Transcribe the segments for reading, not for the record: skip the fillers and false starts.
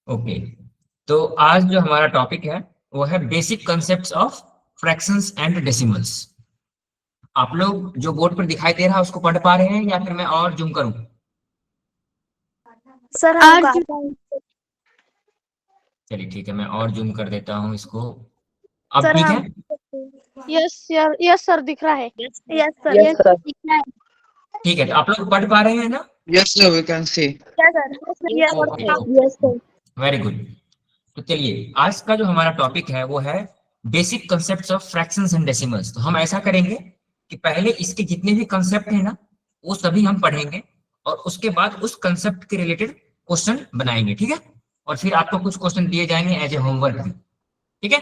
Okay, तो आज जो हमारा टॉपिक है वो है basic concepts of fractions and decimals. आप लोग जो बोर्ड पर दिखाई दे रहा है उसको पढ़ पा रहे हैं या फिर मैं और जूम करूं? सर हमको आता है। चलिए ठीक है, मैं और जूम कर देता हूं इसको। अब सर ठीक है? हम यस सर दिख रहा है। Yes sir Yes, sir. दिख रहा है। ठीक है, तो आप लोग पढ़ पा रहे हैं ना? Yes, sir, we can see. क्या sir? Okay, yes sir. Very good. तो चलिए, आज का जो हमारा टॉपिक है वो है basic concepts of fractions and decimals. तो हम ऐसा करेंगे कि पहले इसके जितने भी कंसेप्ट हैं ना वो सभी हम पढ़ेंगे और उसके बाद उस कंसेप्ट के रिलेटेड क्वेश्चन बनाएंगे, ठीक है? और फिर आपको कुछ क्वेश्चन दिए जाएंगे एज ए होमवर्क भी, ठीक है?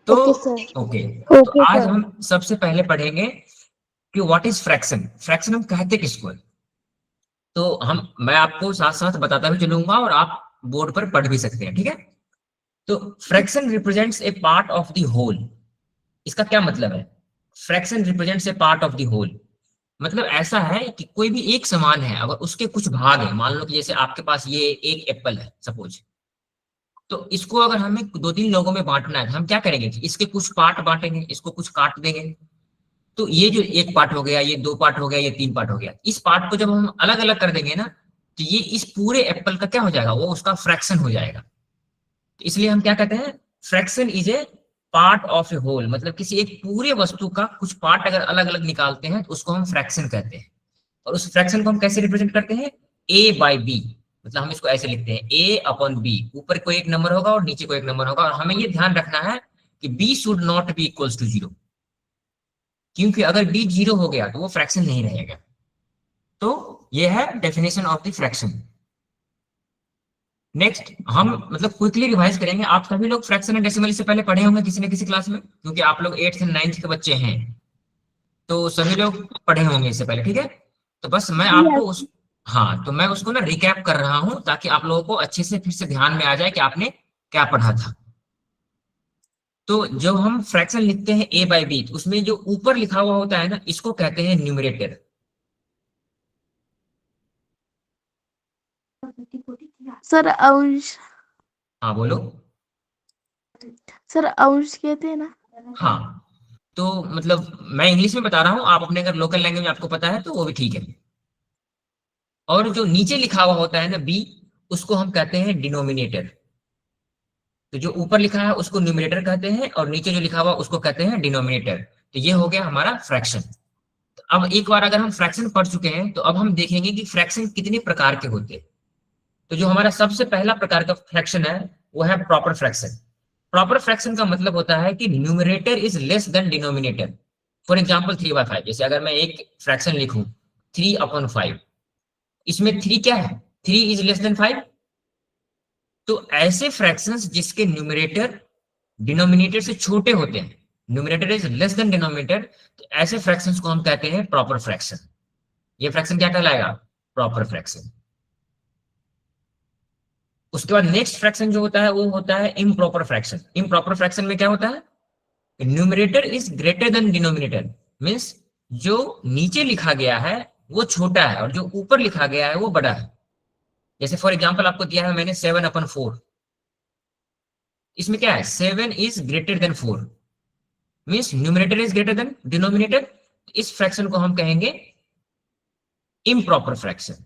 तो ओके सर। ओके, तो आज हम सबसे पहले पढ़ेंगे कि व्हाट इज फ्रैक्शन। फ्रैक्शन हम कहते किसको है? तो मैं आपको साथ साथ बताता भी चलूंगा और आप बोर्ड पर पढ़ भी सकते हैं, ठीक है? तो fraction represents a part of the whole. इसका क्या मतलब है? Fraction represents a part of the whole मतलब ऐसा है कि कोई भी एक समान है, अगर उसके कुछ भाग है, मान लो कि जैसे आपके पास ये एक एप्पल है सपोज, तो इसको अगर हमें दो तीन लोगों में बांटना है तो हम क्या करेंगे कि इसके कुछ पार्ट बांटेंगे, इसको कुछ काट देंगे। तो ये जो एक पार्ट हो गया, ये दो पार्ट हो गया, ये तीन पार्ट हो गया, इस पार्ट को जब हम अलग अलग कर देंगे ना तो ये इस पूरे एप्पल का क्या हो जाएगा, वो उसका फ्रैक्शन हो जाएगा। तो इसलिए हम क्या कहते हैं, fraction is a part of a whole. मतलब किसी एक पूरे वस्तु का कुछ पार्ट अगर अलग अलग निकालते हैं तो उसको हम फ्रैक्शन कहते हैं। और उस फ्रैक्शन को हम कैसे रिप्रेजेंट करते हैं, ए बाई बी। मतलब हम इसको ऐसे लिखते हैं ए अपॉन बी, ऊपर कोई एक नंबर होगा और नीचे कोई एक नंबर होगा, और हमें ये ध्यान रखना है कि b should not be equals to zero, क्योंकि अगर बी जीरो हो गया तो वो फ्रैक्शन नहीं रहेगा। तो ये है definition of the fraction. Next हम मतलब क्विकली रिवाइज करेंगे। आप सभी लोग फ्रैक्शन एंड डेसिमल से पहले पढ़े होंगे किसी न किसी क्लास में, क्योंकि आप लोग 8th एंड 9th के बच्चे हैं, तो सभी लोग पढ़े होंगे इससे पहले, ठीक है? तो बस मैं आपको उस हाँ, तो मैं उसको ना रिकैप कर रहा हूं ताकि आप लोगों को अच्छे से फिर से ध्यान में आ जाए कि आपने क्या पढ़ा था। तो जब हम फ्रैक्शन लिखते हैं ए बाई बी, उसमें जो ऊपर लिखा हुआ होता है ना, इसको कहते हैं न्यूमरेटर। सर अंश। हाँ बोलो। सर अंश कहते हैं ना? हाँ, तो मतलब मैं इंग्लिश में बता रहा हूँ, आप अपने अगर लोकल लैंग्वेज में आपको पता है तो वो भी ठीक है। और जो नीचे लिखा हुआ होता है ना बी, उसको हम कहते हैं डिनोमिनेटर। तो जो ऊपर लिखा है उसको न्यूमरेटर कहते हैं और नीचे जो लिखा हुआ उसको कहते हैं डिनोमिनेटर। तो ये हो गया हमारा फ्रैक्शन। तो अब एक बार अगर हम फ्रैक्शन पढ़ चुके हैं तो अब हम देखेंगे कि फ्रैक्शन कितने प्रकार के होते हैं। तो जो हमारा सबसे पहला प्रकार का फ्रैक्शन है वो है प्रॉपर फ्रैक्शन। प्रॉपर फ्रैक्शन का मतलब होता है कि numerator is less than denominator. For example 3/5, जैसे अगर मैं एक फ्रैक्शन लिखूं 3/5, इसमें 3 क्या है, 3 इज लेस देन 5। तो ऐसे फ्रैक्शंस जिसके न्यूमरेटर डिनोमिनेटर से छोटे होते हैं, numerator is less than denominator, तो ऐसे फ्रैक्शंस को हम कहते हैं प्रॉपर फ्रैक्शन। ये फ्रैक्शन क्या कहलाएगा, प्रॉपर फ्रैक्शन। उसके बाद नेक्स्ट फ्रैक्शन जो होता है वो होता है इम्प्रॉपर फ्रैक्शन। इम्प्रॉपर फ्रैक्शन में क्या होता है, numerator is greater than denominator, means जो नीचे लिखा गया है वो छोटा है और जो ऊपर लिखा गया है वो बड़ा है। जैसे फॉर एग्जाम्पल आपको दिया है मैंने 7/4, इसमें क्या है, 7 is greater than 4, means numerator is greater than denominator. इस फ्रैक्शन को हम कहेंगे इम्प्रॉपर फ्रैक्शन।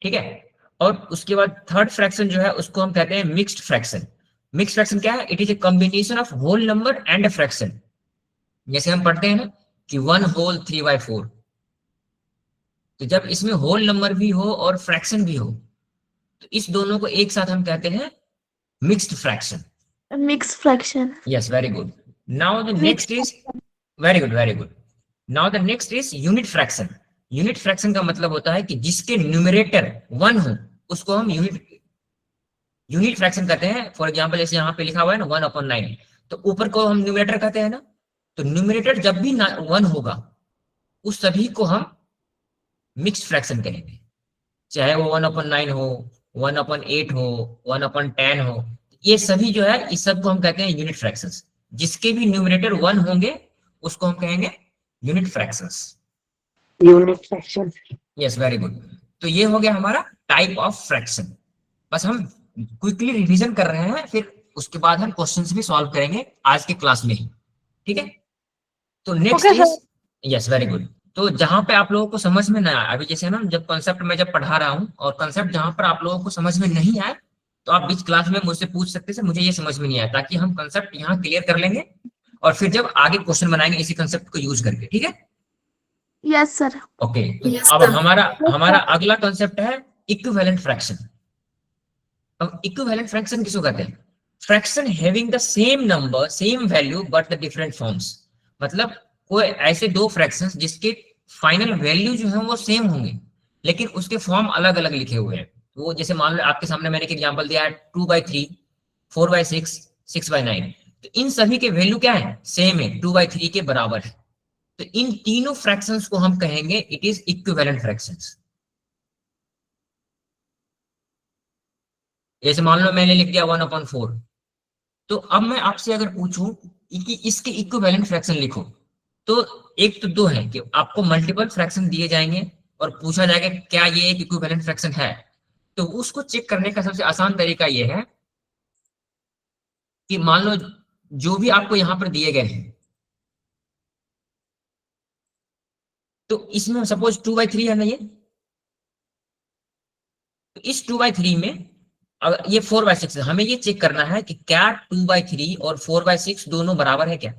ठीक है? और उसके बाद थर्ड फ्रैक्शन जो है उसको हम कहते हैं मिक्स्ड फ्रैक्शन। मिक्स्ड फ्रैक्शन क्या है, it is a combination of whole number and a fraction. जैसे हम पढ़ते हैं ना कि 1/3/4, तो जब इसमें होल नंबर भी हो और फ्रैक्शन भी हो तो इस दोनों को एक साथ हम कहते हैं mixed fraction. Mix fraction. Yes, very good. Now the next is, very good very good, now the next is unit fraction. Unit fraction का मतलब होता है कि जिसके न्यूमरेटर 1 हो उसको हम यूनिट यूनिट फ्रैक्शन कहते हैं। फॉर एग्जाम्पल जैसे यहाँ पे लिखा हुआ है ना 1/9, तो ऊपर को हम न्यूमरेटर कहते हैं ना, तो न्यूमरेटर जब भी 1 होगा उस सभी को हम मिक्स्ड फ्रैक्शन कहेंगे, चाहे वो 1/9 हो, 1/8 हो, 1/10 हो। ये सभी जो है इस सब को हम कहते हैं यूनिट फ्रैक्शंस। जिसके भी न्यूमरेटर 1 होंगे उसको हम कहेंगे unit fractions. Unit fraction. Yes, very good. तो ये हो गया हमारा टाइप ऑफ फ्रैक्शन। बस हम क्विकली रिवीजन कर रहे हैं, फिर उसके बाद हम क्वेश्चंस भी सॉल्व करेंगे आज के क्लास में ही, ठीक है। तो next Okay, is, yes very good. तो जहां पे आप लोगों को समझ में ना आए, अभी जैसे ना जब कॉन्सेप्ट में जब पढ़ा रहा हूँ और कॉन्सेप्ट जहां पर आप लोगों को समझ में नहीं आए, तो आप बीच क्लास में मुझसे पूछ सकते हैं, मुझे ये समझ में नहीं आया, ताकि हम कॉन्सेप्ट यहाँ क्लियर कर लेंगे और फिर जब आगे क्वेश्चन बनाएंगे इसी कॉन्सेप्ट को यूज करके, ठीक है। yes, sir. ओके, तो Yes, अब sir. हमारा अगला कॉन्सेप्ट है इक्विवेलेंट फ्रैक्शन। अब इक्विवेलेंट फ्रैक्शन किसको कहते हैं? Fraction having the same number, same value but the different forms. मतलब कोई ऐसे दो फ्रैक्शंस जिसके फाइनल वैल्यू जो है वो सेम होंगे, लेकिन उसके फॉर्म अलग अलग लिखे हुए हैं। वो जैसे मान लो आपके सामने मैंने एक एग्जांपल दिया है 2/3, 4/6, 6/9। तो इन सभी के वैल्यू क्या है? सेम है, 2/3 के बराबर है। तो इन तीनों फ्रैक्शंस को हम कहेंगे इट इज इक्विवेलेंट फ्रैक्शंस। जैसे मान लो मैंने लिख दिया 1/4, तो अब मैं आपसे अगर पूछूं कि इसके इक्विवेलेंट फ्रैक्शन लिखो, तो एक तो दो है कि आपको मल्टीपल फ्रैक्शन दिए जाएंगे और पूछा जाएगा क्या ये एक इक्विवेलेंट फ्रैक्शन है। तो उसको चेक करने का सबसे आसान तरीका ये है कि मान लो जो भी आपको यहां पर दिए गए हैं, तो इसमें सपोज 2/3 है ना ये, तो इस 2/3 में अगर ये 4/6 है, हमें ये चेक करना है कि क्या 2/3 और 4/6 दोनों बराबर है क्या।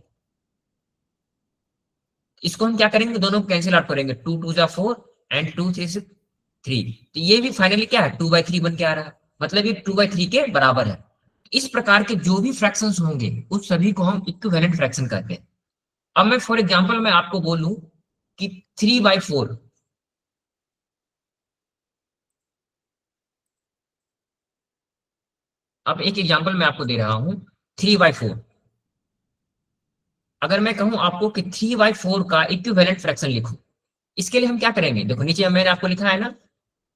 इसको हम क्या करेंगे, दोनों को कैंसिल आउट करेंगे, 2 2 जा 4 एंड 2 3 से 3। तो ये भी फाइनली क्या है, 2/3 बन के आ रहा है, मतलब ये 2/3 के बराबर है। इस प्रकार के जो भी फ्रैक्शंस होंगे उस सभी को हम इक्विवेलेंट फ्रैक्शन कहते हैं। अब मैं फॉर एग्जांपल मैं आपको बोलूं कि 3/4, अब एक एग्जांपल मैं आपको दे रहा हूं 3/4। अगर मैं कहूं आपको कि 3/4 का इक्विवेलेंट फ्रैक्शन लिखो, इसके लिए हम क्या करेंगे, देखो नीचे मैंने आपको लिखा है ना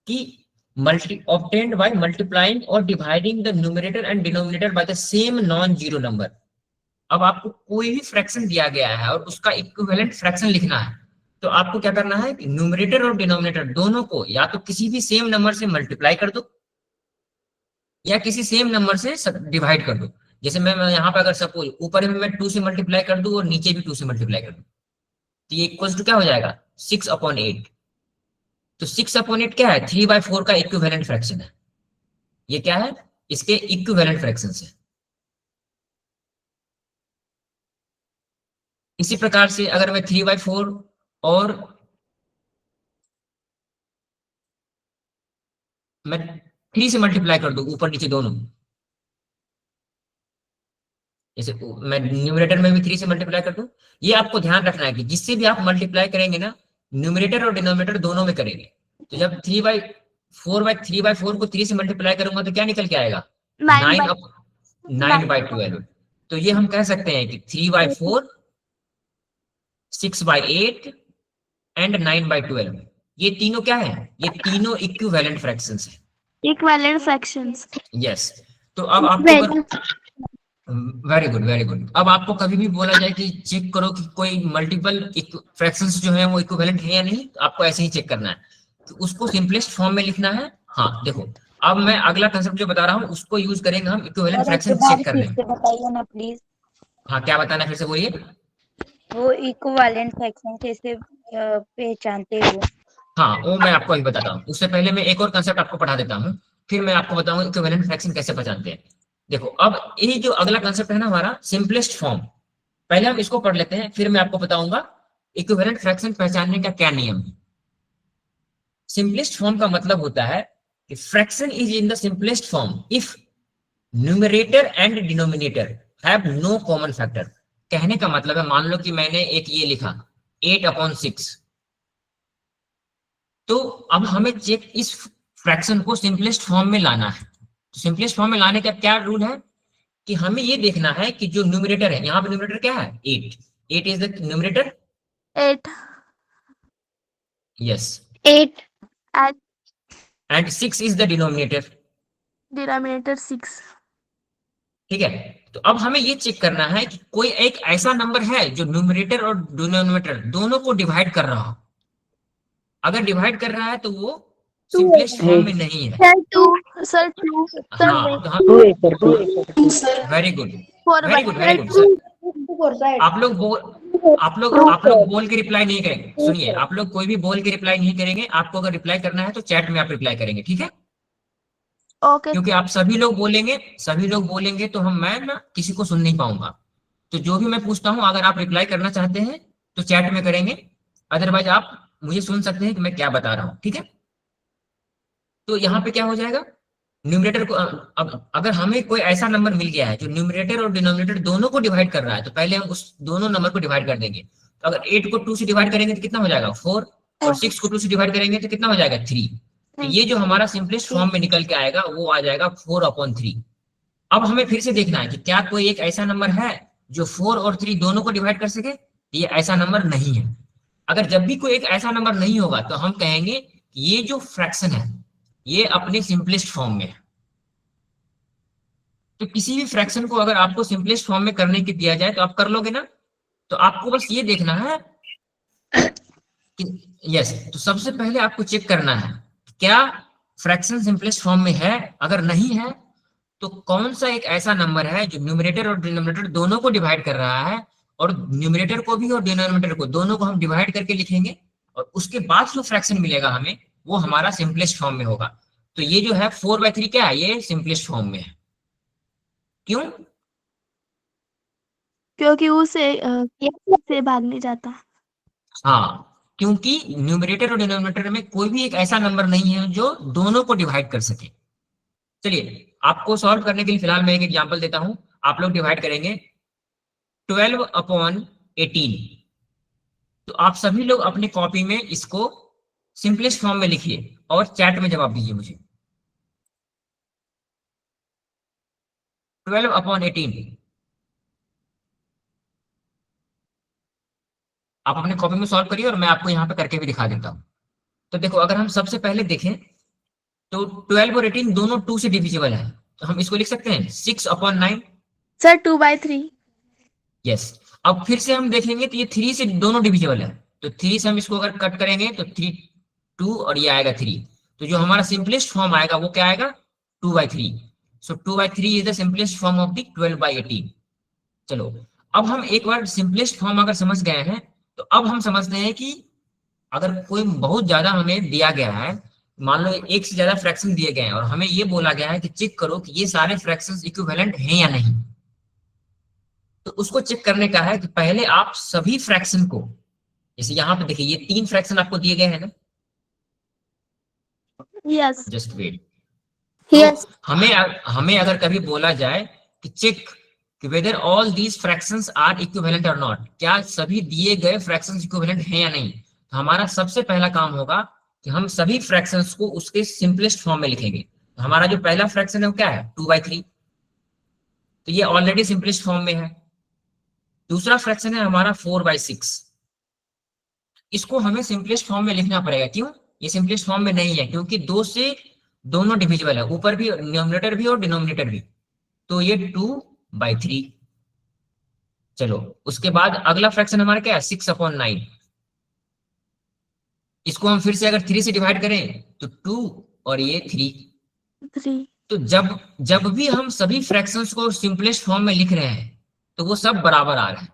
कि मल्टी ऑब्टेन्ड बाय मल्टीप्लाइंग और dividing the numerator and denominator by the same non zero number. अब आपको कोई भी फ्रैक्शन दिया गया है और उसका इक्विवेलेंट फ्रैक्शन लिखना है, तो आपको क्या करना है कि न्यूमरेटर और डिनोमिनेटर दोनों को या तो किसी भी सेम नंबर से मल्टीप्लाई कर दो या किसी सेम नंबर से डिवाइड कर दो। जैसे मैं यहाँ पे अगर सपोज ऊपर में मैं 2 से मल्टीप्लाई कर दूं और नीचे भी 2 से मल्टीप्लाई कर दूं, तो ये इक्वल्स टू क्या हो जाएगा, 6/8। तो 6/8 क्या है, 3/4 का इक्विवेलेंट फ्रैक्शन है। ये क्या है, इसके इक्विवेलेंट फ्रैक्शन है। इसी प्रकार से अगर मैं 3/4 और मैं 3 से मल्टीप्लाई कर दूं ऊपर नीचे दोनों, जैसे मैं न्यूमरेटर में भी 3 से मल्टीप्लाई कर दूं, ये आपको ध्यान रखना है कि जिससे भी आप मल्टीप्लाई करेंगे ना, न्यूमरेटर और डिनोमिनेटर दोनों में करेंगे। तो जब 3/4 को 3 से मल्टीप्लाई करूंगा तो क्या निकल के आएगा, 9/12। तो ये हम कह सकते हैं कि 3/4, 6/8 एंड 9/12, ये तीनों क्या है, ये तीनों इक्विवेलेंट फ्रैक्शंस हैं। Equivalent fractions. यस। तो अब आपको अगर, वेरी गुड वेरी गुड, अब आपको कभी भी बोला जाए कि चेक करो कि कोई मल्टीपल फ्रैक्शंस जो है वो इक्विवेलेंट है या नहीं, तो आपको ऐसे ही चेक करना है, तो उसको सिंपलेस्ट फॉर्म में लिखना है। हाँ देखो, अब मैं अगला कंसेप्ट जो बता रहा हूँ उसको यूज करेंगे हम इक्विवेलेंट फ्रैक्शन चेक करने में। बताइए ना प्लीज, हाँ क्या बताना, फिर से बोलिए। वो इक्विवेलेंट फ्रैक्शन कैसे पहचानते हो? हाँ वो मैं आपको अभी बताता हूँ, उससे पहले मैं एक और कंसेप्ट आपको पढ़ा देता हूँ, फिर मैं आपको बताऊंगा इक्विवेलेंट फ्रैक्शन कैसे पहचानते हैं। देखो अब ये जो अगला कंसेप्ट है ना हमारा सिंपलेस्ट फॉर्म, पहले हम इसको पढ़ लेते हैं, फिर मैं आपको बताऊंगा इक्विवेलेंट फ्रैक्शन पहचानने का क्या नियम है। सिंपलेस्ट फॉर्म का मतलब होता है कि fraction is in the simplest form if numerator and denominator have no common factor. कहने का मतलब है, मान लो कि मैंने एक ये लिखा 8/6, तो अब हमें चेक इस फ्रैक्शन को सिंपलेस्ट फॉर्म में लाना है। तो सिंपलेस्ट फॉर्म में लाने का क्या रूल है कि हमें ये देखना है कि जो न्यूमरेटर है, यहाँ पे न्यूमरेटर क्या है, 8 is the numerator, 8. Yes, 8 and and 6 is the denominator. denominator 6. ठीक है, तो अब हमें ये चेक करना है कि कोई एक ऐसा नंबर है जो न्यूमरेटर और डिनोमिनेटर दोनों को डिवाइड कर रहा हो। अगर डिवाइड कर रहा है तो वो सिंपलेस्ट फॉर्म में नहीं है। Sir two sir two sir हाँ, तो हम very good, four very by good, very good sir. आप लोग बोल के रिप्लाई नहीं करेंगे। सुनिए, आप लोग कोई भी बोल के रिप्लाई नहीं करेंगे। आपको अगर रिप्लाई करना है तो चैट में आप रिप्लाई करेंगे, ठीक है? ओके क्योंकि आप सभी लोग बोलेंगे तो मैं ना किसी को सुन नहीं पाऊंगा। तो जो भी मैं पूछता हूँ अगर आप रिप्लाई करना चाहते हैं तो चैट में करेंगे, अदरवाइज आप मुझे सुन सकते हैं कि मैं क्या बता रहा हूँ, ठीक है? तो यहाँ पे क्या हो जाएगा, न्यूमरेटर को अब अगर हमें कोई ऐसा नंबर मिल गया है जो न्यूमरेटर और डिनोमिनेटर दोनों को डिवाइड कर रहा है, तो पहले हम उस दोनों नंबर को डिवाइड कर देंगे। तो अगर 8 को 2 से डिवाइड करेंगे तो कितना हो जाएगा 4, और 6 को 2 से डिवाइड करेंगे तो कितना हो जाएगा 3। तो ये जो हमारा सिंपलेस्ट फॉर्म में निकल के आएगा वो आ जाएगा 4/3। अब हमें फिर से देखना है कि क्या कोई एक ऐसा नंबर है जो 4 और 3 दोनों को डिवाइड कर सके। ये ऐसा नंबर नहीं है। अगर जब भी कोई एक ऐसा नंबर नहीं होगा तो हम कहेंगे कि ये जो फ्रैक्शन है ये अपने सिंपलेस्ट फॉर्म में है। तो किसी भी फ्रैक्शन को अगर आपको सिंपलेस्ट फॉर्म में करने के दिया जाए तो आप कर लोगे ना। तो आपको बस ये देखना है कि यस, तो सबसे पहले आपको चेक करना है क्या फ्रैक्शन सिंपलेस्ट फॉर्म में है। अगर नहीं है तो कौन सा एक ऐसा नंबर है जो न्यूमरेटर और डिनोमिनेटर दोनों को डिवाइड कर रहा है, और न्यूमरेटर को भी और डिनोमिनेटर को दोनों को हम डिवाइड करके लिखेंगे, और उसके बाद जो फ्रैक्शन मिलेगा हमें वो हमारा सिंपलेस्ट फॉर्म में होगा। तो ये जो है 4/3 क्या है, ये सिंपलेस्ट फॉर्म में है। क्यों? क्योंकि उसे से भाग नहीं जाता। हाँ, क्योंकि न्यूमरेटर और डिनोमिनेटर में कोई भी एक ऐसा नंबर नहीं है जो दोनों को डिवाइड कर सके। चलिए आपको सॉल्व करने के लिए फिलहाल मैं एक एग्जांपल देता हूं। आप लोग डिवाइड करेंगे 12/18। तो आप सभी लोग अपनी कॉपी में इसको सिंपलेस्ट फॉर्म में लिखिए और चैट में जवाब दीजिए मुझे। 12/18 आप अपने कॉपी में सॉल्व करिए और मैं आपको यहाँ पे करके भी दिखा देता हूँ। तो देखो, अगर हम सबसे पहले देखें तो 12 और 18 दोनों 2 से डिविजिबल है, तो हम इसको लिख सकते हैं 6/9। सर 2/3। यस। अब फिर से हम देखेंगे तो ये 3 से दोनों डिविजिबल है, तो 3 से हम इसको अगर कट करेंगे तो 3 2 और ये आएगा 3। तो जो हमारा सिंपलेस्ट फॉर्म आएगा वो क्या आएगा 2/3। सो 2/3 is the simplest form of the 12/18। चलो, अब हम एक बार सिंपलेस्ट फॉर्म अगर समझ गए हैं तो अब हम समझते हैं कि अगर कोई बहुत ज्यादा हमें दिया गया है, मान लो एक से ज्यादा फ्रैक्शन दिए गए हैं और हमें ये बोला गया है कि चेक करो कि ये सारे फ्रैक्शंस इक्विवेलेंट हैं या नहीं। तो उसको चेक करने का है कि पहले आप सभी फ्रैक्शन को, जैसे यहाँ पे देखिए ये 3 फ्रैक्शन आपको दिए गए हैं ना, यस जस्ट वेट। यस तो हमें अगर कभी बोला जाए कि चेक कि whether all these fractions are equivalent और नॉट, क्या सभी दिए गए फ्रैक्शंस इक्विवेलेंट हैं या नहीं, तो हमारा सबसे पहला काम होगा कि हम सभी फ्रैक्शंस को उसके सिंपलेस्ट फॉर्म में लिखेंगे। तो हमारा जो पहला फ्रैक्शन है वो क्या है 2/3, तो ये ऑलरेडी सिंपलेस्ट फॉर्म में है। दूसरा फ्रैक्शन है हमारा 4/6, इसको हमें सिंपलेस्ट फॉर्म में लिखना पड़ेगा। क्यों? ये सिंपलेस्ट फॉर्म में नहीं है क्योंकि 2 से दोनों डिविजिबल है, ऊपर भी न्यूमरेटर भी और डिनोमिनेटर भी, तो ये 2/3। चलो, उसके बाद अगला फ्रैक्शन हमारा क्या है 6/9। इसको हम फिर से अगर 3 से डिवाइड करें तो 2 और ये 3। 3। तो जब भी हम सभी फ्रैक्शंस को सिंपलेस्ट फॉर्म में लिख रहे हैं तो वो सब बराबर आ रहे हैं।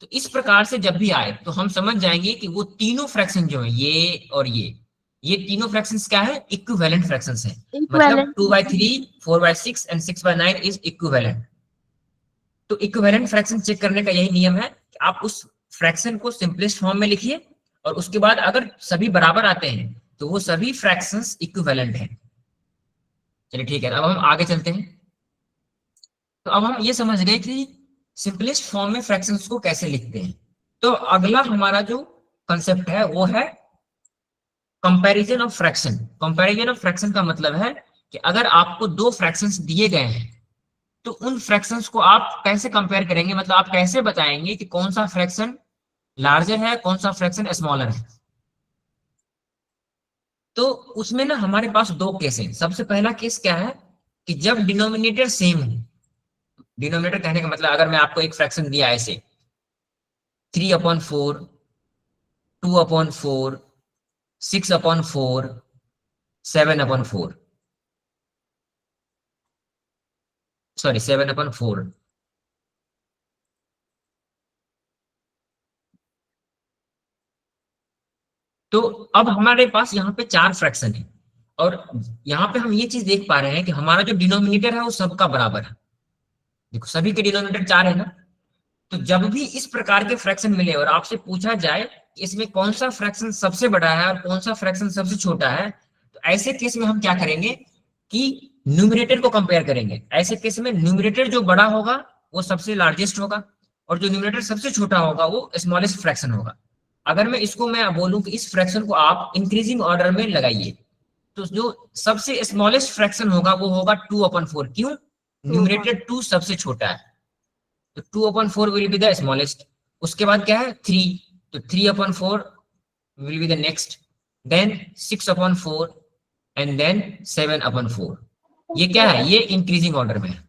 तो इस प्रकार से जब भी आए तो हम समझ जाएंगे कि वो तीनों फ्रैक्शन जो है ये और ये तीनों फ्रैक्शंस क्या है इक्विवेलेंट फ्रैक्शंस हैं। मतलब 2/3 4/6 एंड 6/9 इज इक्विवेलेंट। तो इक्विवेलेंट फ्रैक्शन चेक करने का यही नियम है कि आप उस फ्रैक्शन को सिंपलेस्ट फॉर्म में लिखिए और उसके बाद अगर सभी बराबर आते हैं तो वो सभी फ्रैक्शंस इक्विवेलेंट हैं। चलिए ठीक है, अब हम आगे चलते हैं। तो अब हम ये समझ गए कि सिंपलेस्ट फॉर्म में फ्रैक्शंस को कैसे लिखते हैं। तो अगला हमारा जो कंसेप्ट है वो है comparison of fraction. Comparison of fraction का मतलब है कि अगर आपको 2 फ्रैक्शंस दिए गए हैं तो उन फ्रैक्शंस को आप कैसे कंपेयर करेंगे, मतलब आप कैसे बताएंगे कि कौन सा फ्रैक्शन लार्जर है कौन सा फ्रैक्शन स्मॉलर है। तो उसमें ना हमारे पास 2 केस हैं। सबसे पहला केस क्या है कि जब डिनोमिनेटर सेम हो, डिनोमिनेटर कहने का मतलब अगर मैं आपको एक फ्रैक्शन दिया ऐसे 3/4, 2/4, 6/4, 7/4, सॉरी 7/4, तो अब हमारे पास यहाँ पे 4 फ्रैक्शन है और यहाँ पे हम ये चीज देख पा रहे हैं कि हमारा जो डिनोमिनेटर है वो सबका बराबर है। देखो सभी के डिनोमिनेटर 4 है ना, तो जब भी इस प्रकार के फ्रैक्शन मिले और आपसे पूछा जाए कि इसमें कौन सा फ्रैक्शन सबसे बड़ा है और कौन सा फ्रैक्शन सबसे छोटा है, तो ऐसे केस में हम क्या करेंगे कि न्यूमरेटर को कंपेयर करेंगे। ऐसे केस में न्यूमरेटर जो बड़ा होगा वो सबसे लार्जेस्ट होगा और जो न्यूमरेटर सबसे छोटा होगा वो स्मॉलेस्ट फ्रैक्शन होगा। अगर मैं बोलूं कि इस फ्रैक्शन को आप इंक्रीजिंग ऑर्डर में लगाइए, तो जो सबसे स्मॉलेस्ट फ्रैक्शन होगा वो होगा 2/4। क्यों? न्यूमरेटर 2 सबसे छोटा है, तो 2/4 विल बी द स्मॉलेस्ट। उसके बाद क्या है 3, तो 3/4 will be the next, then 6/4 and then 7/4। ये क्या है? ये इंक्रीजिंग ऑर्डर में है।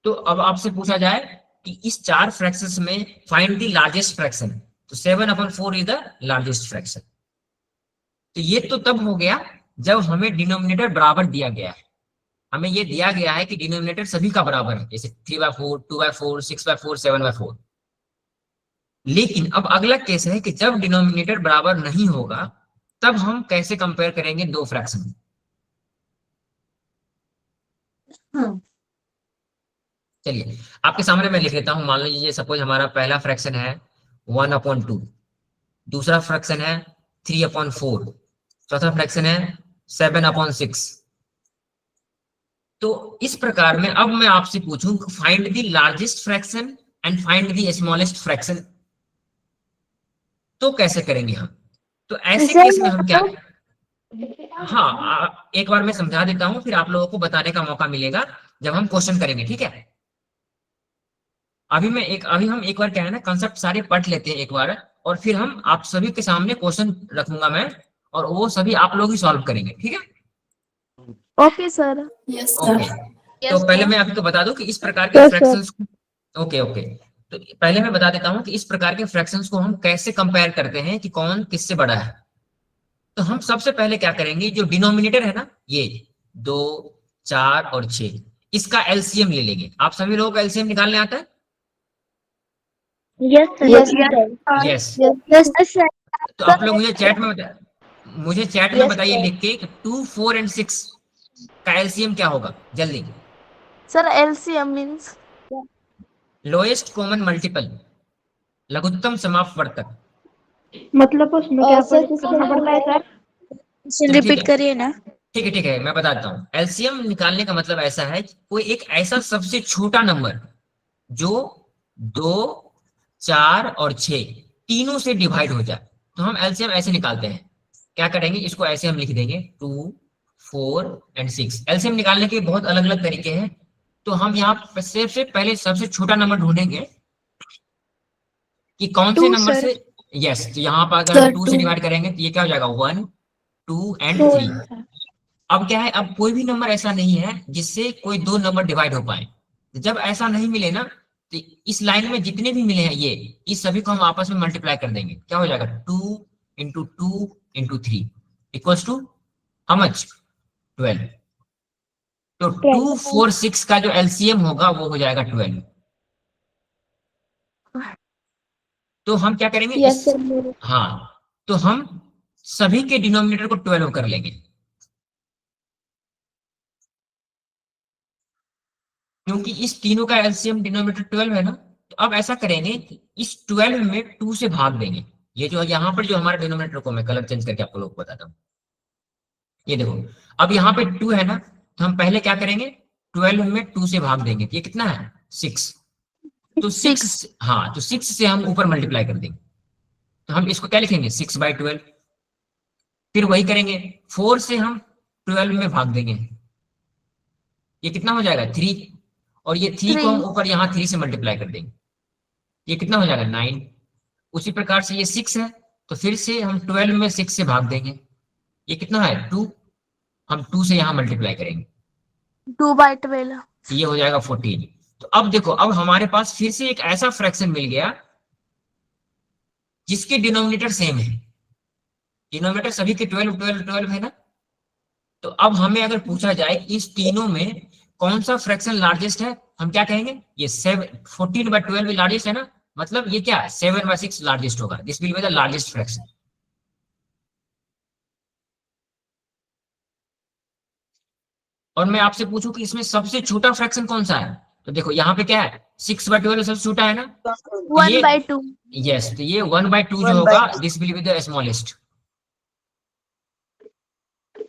तो अब आपसे पूछा जाए कि इस 4 फ्रैक्शंस में फाइंड द लार्जेस्ट फ्रैक्शन, तो 7/4 इज द लार्जेस्ट फ्रैक्शन। तो ये तो तब हो गया जब हमें डिनोमिनेटर बराबर दिया गया है। हमें ये दिया गया है कि डिनोमिनेटर सभी का बराबर है, जैसे 3/4, 2/4, 6/4, 7/4। लेकिन अब अगला केस है कि जब डिनोमिनेटर बराबर नहीं होगा तब हम कैसे कंपेयर करेंगे दो फ्रैक्शन। चलिए आपके सामने मैं लिख लेता हूं। मान लीजिए सपोज हमारा पहला फ्रैक्शन है 1/2, दूसरा फ्रैक्शन है 3/4, चौथा फ्रैक्शन है 7/6। तो इस प्रकार में अब मैं आपसे पूछूं find the largest fraction and find the smallest fraction, तो कैसे करेंगे हम? तो ऐसे केस में हम क्या, हाँ एक बार मैं समझा देता हूं फिर आप लोगों को बताने का मौका मिलेगा जब हम क्वेश्चन करेंगे, ठीक है? अभी हम एक बार क्या है ना कंसेप्ट सारे पढ़ लेते हैं एक बार, और फिर हम आप सभी के सामने क्वेश्चन रखूंगा मैं और वो सभी आप लोग ही सॉल्व करेंगे, ठीक है? Okay sir. ओके। तो यस पहले सर। मैं आपको बता दूं कि इस प्रकार के yes sir. Fractions, okay okay, तो पहले मैं बता देता हूं कि इस प्रकार के फ्रैक्शंस को हम कैसे कंपेयर करते हैं कि कौन किससे बड़ा है। तो हम सबसे पहले क्या करेंगे, जो डिनोमिनेटर है ना ये 2, 4 और 6, इसका एलसीएम ले लेंगे। आप सभी लोगों को एलसीएम निकालने आता है? Yes sir. Yes yes. Yes sir. तो आप लोग मुझे चैट में बताइए लिख के कि 2, 4 एंड 6 का एलसीएम क्या होगा जल्दी। Sir LCM means lowest common multiple, लघुत्तम समापवर्तक। मतलब उसमें क्या करना पड़ता है सर? चलो ठीक रिपीट है, करिए ना। ठीक है मैं बताता हूँ। एलसीएम निकालने का मतलब ऐसा है कि कोई एक ऐसा सबसे छोटा नंबर जो 2, 4 और 6 तीनों से डिवाइड हो जाए, तो हम एलसीएम ऐसे निकालते हैं। क्या करेंगे, इसको ऐसे हम लिख देंगे 2, 4 एंड 6। एलसीएम निकालने के बहुत अलग अलग तरीके हैं, तो हम यहाँ सबसे पहले सबसे छोटा नंबर ढूंढेंगे कि कौन से 2 नंबर सर। से, यस, तो यहाँ पर अगर हम 2 से डिवाइड करेंगे तो ये क्या हो जाएगा 1, 2 एंड 3। अब क्या है, अब कोई भी नंबर ऐसा नहीं है जिससे कोई दो नंबर डिवाइड हो पाए। जब ऐसा नहीं मिले ना, तो इस लाइन में जितने भी मिले हैं ये इस सभी को हम आपस में मल्टीप्लाई कर देंगे। क्या हो जाएगा 2 × 2 × 3 इक्वल्स टू हाउ मच 12। तो 2, 4, 6 का जो एलसीएम होगा वो हो जाएगा 12। तो हम क्या करेंगे यस सर। हाँ, तो हम सभी के डिनोमिनेटर को 12 कर लेंगे, क्योंकि इस तीनों का एलसीएम डिनोमिनेटर 12 है ना। तो अब ऐसा करेंगे कि इस 12 में 2 से भाग देंगे। ये जो यहाँ पर जो हमारा डिनोमिनेटर को मैं कलर चेंज करके आप लोगों को बताता हूँ, ये देखो अब यहाँ पे 2 है ना, तो हम पहले क्या करेंगे 12 में 2 से भाग देंगे, तो ये कितना है 6। तो 6, हाँ तो 6 से हम ऊपर मल्टीप्लाई कर देंगे, तो हम इसको क्या लिखेंगे 6/12। फिर वही करेंगे 4 से हम 12 में भाग देंगे, ये कितना हो जाएगा 3, और ये 3 को हम 3 ऊपर यहाँ 3 से मल्टीप्लाई कर देंगे, ये कितना हो जाएगा 9। उसी प्रकार से ये 6 है, तो फिर से हम 12 में 6 से भाग देंगे। ये कितना है 2, हम 2 से यहाँ मल्टीप्लाई करेंगे, 2/12। ये हो जाएगा 14। तो अब देखो, अब हमारे पास फिर से एक ऐसा फ्रैक्शन मिल गया जिसके डिनोमिनेटर सेम है। डिनोमिनेटर सभी के 12 12 12 है ना। तो अब हमें अगर पूछा जाए इस तीनों में कौन सा फ्रैक्शन लार्जेस्ट है, हम क्या कहेंगे, ये 14/12 लार्जेस्ट है ना, मतलब ये क्या 7/6 लार्जेस्ट होगा। This will be the largest fraction. और मैं आपसे पूछूं कि इसमें सबसे छोटा फ्रैक्शन कौन सा है, तो देखो यहाँ पे क्या है 6/12 सबसे छोटा है ना, तो ये 1/2। यस, तो ये 1/2 जो होगा, this will be the smallest.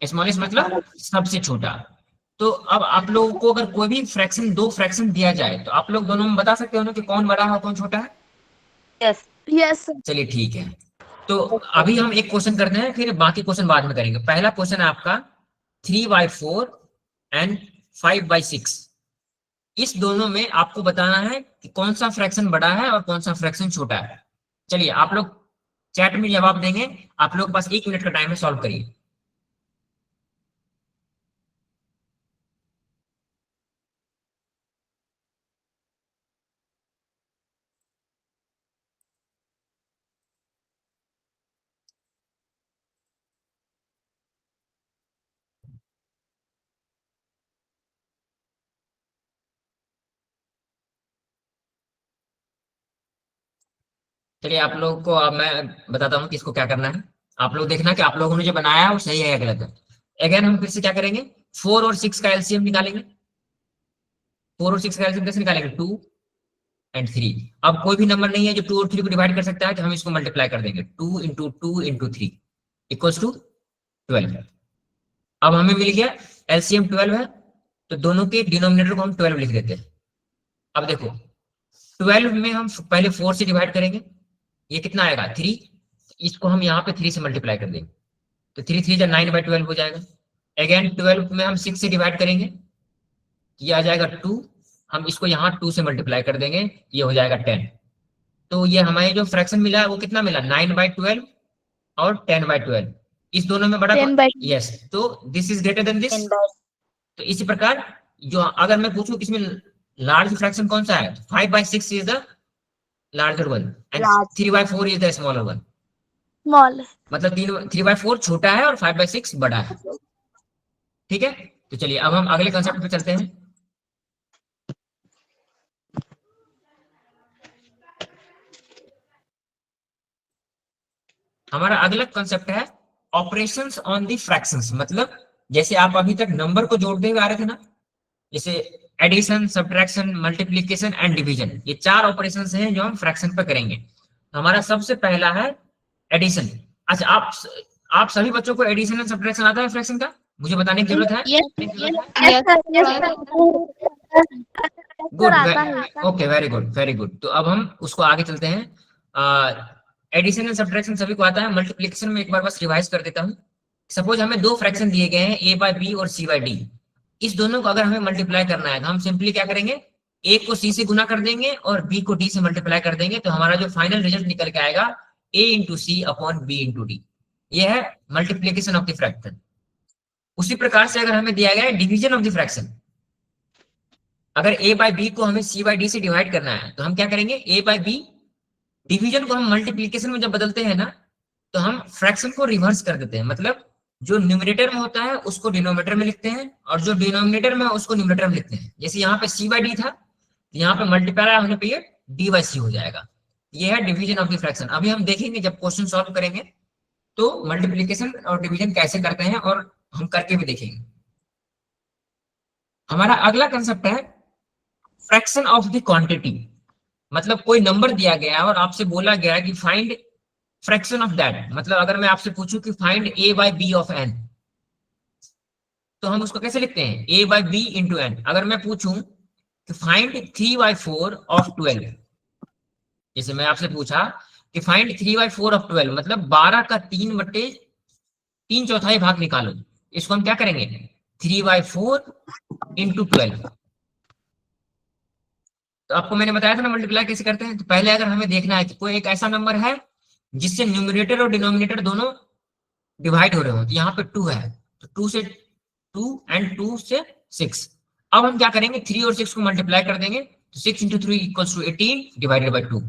Smallest मतलब सबसे छोटा। तो अब आप लोगों को अगर कोई भी फ्रैक्शन, दो फ्रैक्शन दिया जाए, तो आप लोग दोनों में बता सकते हो ना कि कौन बड़ा है और कौन छोटा है। Yes yes sir. चलिए ठीक है। तो अभी हम एक क्वेश्चन करते हैं, फिर बाकी क्वेश्चन बाद में करेंगे। पहला क्वेश्चन है आपका 3/4 एंड 5/6। इस दोनों में आपको बताना है कि कौन सा फ्रैक्शन बड़ा है और कौन सा फ्रैक्शन छोटा है। चलिए आप लोग चैट में जवाब देंगे, आप लोग के पास 1 मिनट का टाइम है, सॉल्व करिए। चलिए आप लोगों को अब मैं बताता हूँ कि इसको क्या करना है। आप लोग देखना कि आप लोगों ने जो बनाया है वो सही है या गलत है। अगेन हम फिर से क्या करेंगे, 4 और 6 का एलसीएम निकालेंगे। 4 और 6 का एलसीएम कैसे निकालेंगे, 2 एंड 3। अब कोई भी नंबर नहीं है जो 2 और 3 को डिवाइड कर सकता है, तो हम इसको मल्टीप्लाई कर देंगे। 2 इंटू 2 इंटू 3 इक्वल्स टू 12। अब हमें मिल गया एलसीएम 12 है, तो दोनों के डिनोमिनेटर को हम 12 लिख देते हैं। अब देखो 12 में हम पहले 4 से डिवाइड करेंगे, ये कितना आएगा 3। इसको हम यहाँ पे 3 से मल्टीप्लाई कर देंगे, तो 3 3 9/12 हो जाएगा। अगेन 12 में हम 6 से डिवाइड करेंगे, ये आ जाएगा 2। हम इसको यहाँ 2 से मल्टीप्लाई कर देंगे, ये हो जाएगा 10। तो ये हमारे जो फ्रैक्शन मिला है वो कितना मिला, 9/12 और 10/12। इस दोनों में बड़ा 10/2। यस, तो this is greater than this. तो इसी प्रकार जो अगर मैं पूछूं कि इसमें लार्ज फ्रैक्शन कौन सा है, 5/6 is the larger one and 3/4 is the smaller one. Small. मतलब 3/4 छोटा है और 5/6 बड़ा है। ठीक है, तो चलिए अब हम अगले कंसेप्ट पे चलते हैं। हमारा अगला कंसेप्ट है ऑपरेशंस ऑन द फ्रैक्शंस। मतलब जैसे आप अभी तक नंबर को जोड़ते हुए आ रहे थे ना, जैसे addition, subtraction, multiplication and division, ये 4 ऑपरेशंस हैं जो हम फ्रैक्शन पे करेंगे। हमारा सबसे पहला है एडिशन। अच्छा, आप सभी बच्चों को एडिशन एंड सब्ट्रैक्शन आता है फ्रैक्शन का, मुझे बताने की जरूरत है। Yes sir. गुड, आता है। Okay, very good very good. तो अब हम उसको आगे चलते हैं। एडिशन एंड सब्ट्रैक्शन सभी को आता है। मल्टीप्लिकेशन में एक बार बस रिवाइज कर देता हूँ। सपोज हमें दो फ्रैक्शन दिए गए हैं, a/b और c/d। इस दोनों को अगर हमें मल्टीप्लाई करना है तो हम सिंपली क्या करेंगे, a को c से गुना कर देंगे और b को d से मल्टीप्लाई कर देंगे, तो हमारा जो फाइनल रिजल्ट निकल के आएगा a into c upon b into d. ये है मल्टीप्लीकेशन ऑफ द फ्रैक्शन। उसी प्रकार से अगर हमें दिया गया है डिवीजन ऑफ द फ्रैक्शन, अगर a/b को हमें c/d से डिवाइड करना है तो हम क्या करेंगे, a/b डिवीजन को हम मल्टीप्लीकेशन में जब बदलते हैं ना, तो हम फ्रैक्शन को रिवर्स कर देते हैं। मतलब जो न्यूमरेटर में होता है उसको डिनोमिनेटर में लिखते हैं और जो डिनोमिनेटर में है उसको न्यूमरेटर में लिखते हैं। जैसे यहाँ पे c/d था, तो यहाँ पे मल्टीप्लाई होने पे ये d/c हो जाएगा। ये है डिवीजन ऑफ द फ्रैक्शन। अभी हम देखेंगे जब क्वेश्चन सॉल्व करेंगे तो मल्टीप्लीकेशन और डिवीजन कैसे करते हैं, और हम करके भी देखेंगे। हमारा अगला कंसेप्ट है फ्रैक्शन ऑफ द क्वांटिटी। मतलब कोई नंबर दिया गया है और आपसे बोला गया है कि फाइंड फ्रैक्शन ऑफ दैट। मतलब अगर मैं आपसे पूछूं कि फाइंड a/b ऑफ n, तो हम उसको कैसे लिखते हैं, a/b इंटू n। अगर मैं पूछूं कि फाइंड 3/4 ऑफ 12, जैसे मैं आपसे पूछा कि फाइंड 3/4 ऑफ 12, मतलब 12 का 3/4 भाग निकालो, इसको हम क्या करेंगे 3/4 इंटू 12। तो आपको मैंने बताया था ना मल्टीप्लाई कैसे करते हैं। तो पहले अगर हमें देखना है कि कोई एक ऐसा नंबर है जिससे न्यूमरेटर और डिनोमिनेटर दोनों डिवाइड हो रहे हो, तो यहाँ पे 2 है, तो 2 से 2 एंड 2 से 6। अब हम क्या करेंगे, 3 और 6 को मल्टीप्लाई कर देंगे, तो 6 into 3 equals to 18 divided by 2।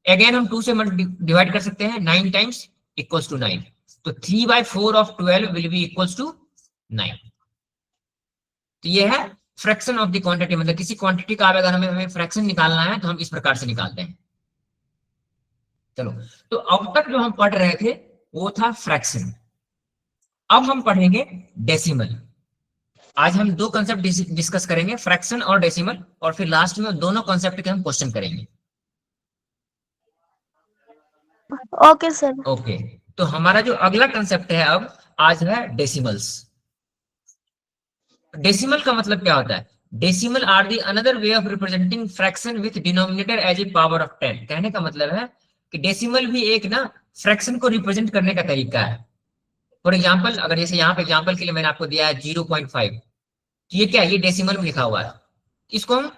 Again हम 2 से डिवाइड कर सकते हैं, 9 टाइम्स इक्वल्स टू 9, तो 3/4 of 12 will be equals to 9। तो ये है फ्रैक्शन ऑफ द क्वांटिटी, मतलब किसी क्वांटिटी का अगर हमें फ्रैक्शन निकालना है तो हम इस प्रकार से निकालते हैं। चलो, तो अब तक जो हम पढ़ रहे थे वो था फ्रैक्शन। अब हम पढ़ेंगे डेसिमल। आज हम 2 कंसेप्ट डिस्कस करेंगे, फ्रैक्शन और डेसिमल, और फिर लास्ट में दोनों कंसेप्ट के हम क्वेश्चन करेंगे। Okay sir. ओके, तो हमारा जो अगला कंसेप्ट है अब आज है डेसिमल्स। डेसिमल का मतलब क्या होता है? Decimal are the another way of representing fraction with denominator as a power of 10। कहने का मतलब है कि डेसिमल भी एक ना फ्रैक्शन को रिप्रेजेंट करने का तरीका है। फॉर एग्जाम्पल, अगर जैसे यहाँ पे एग्जाम्पल के लिए मैंने आपको दिया है 0.5, तो ये क्या है, ये डेसिमल में लिखा हुआ है, इसको हम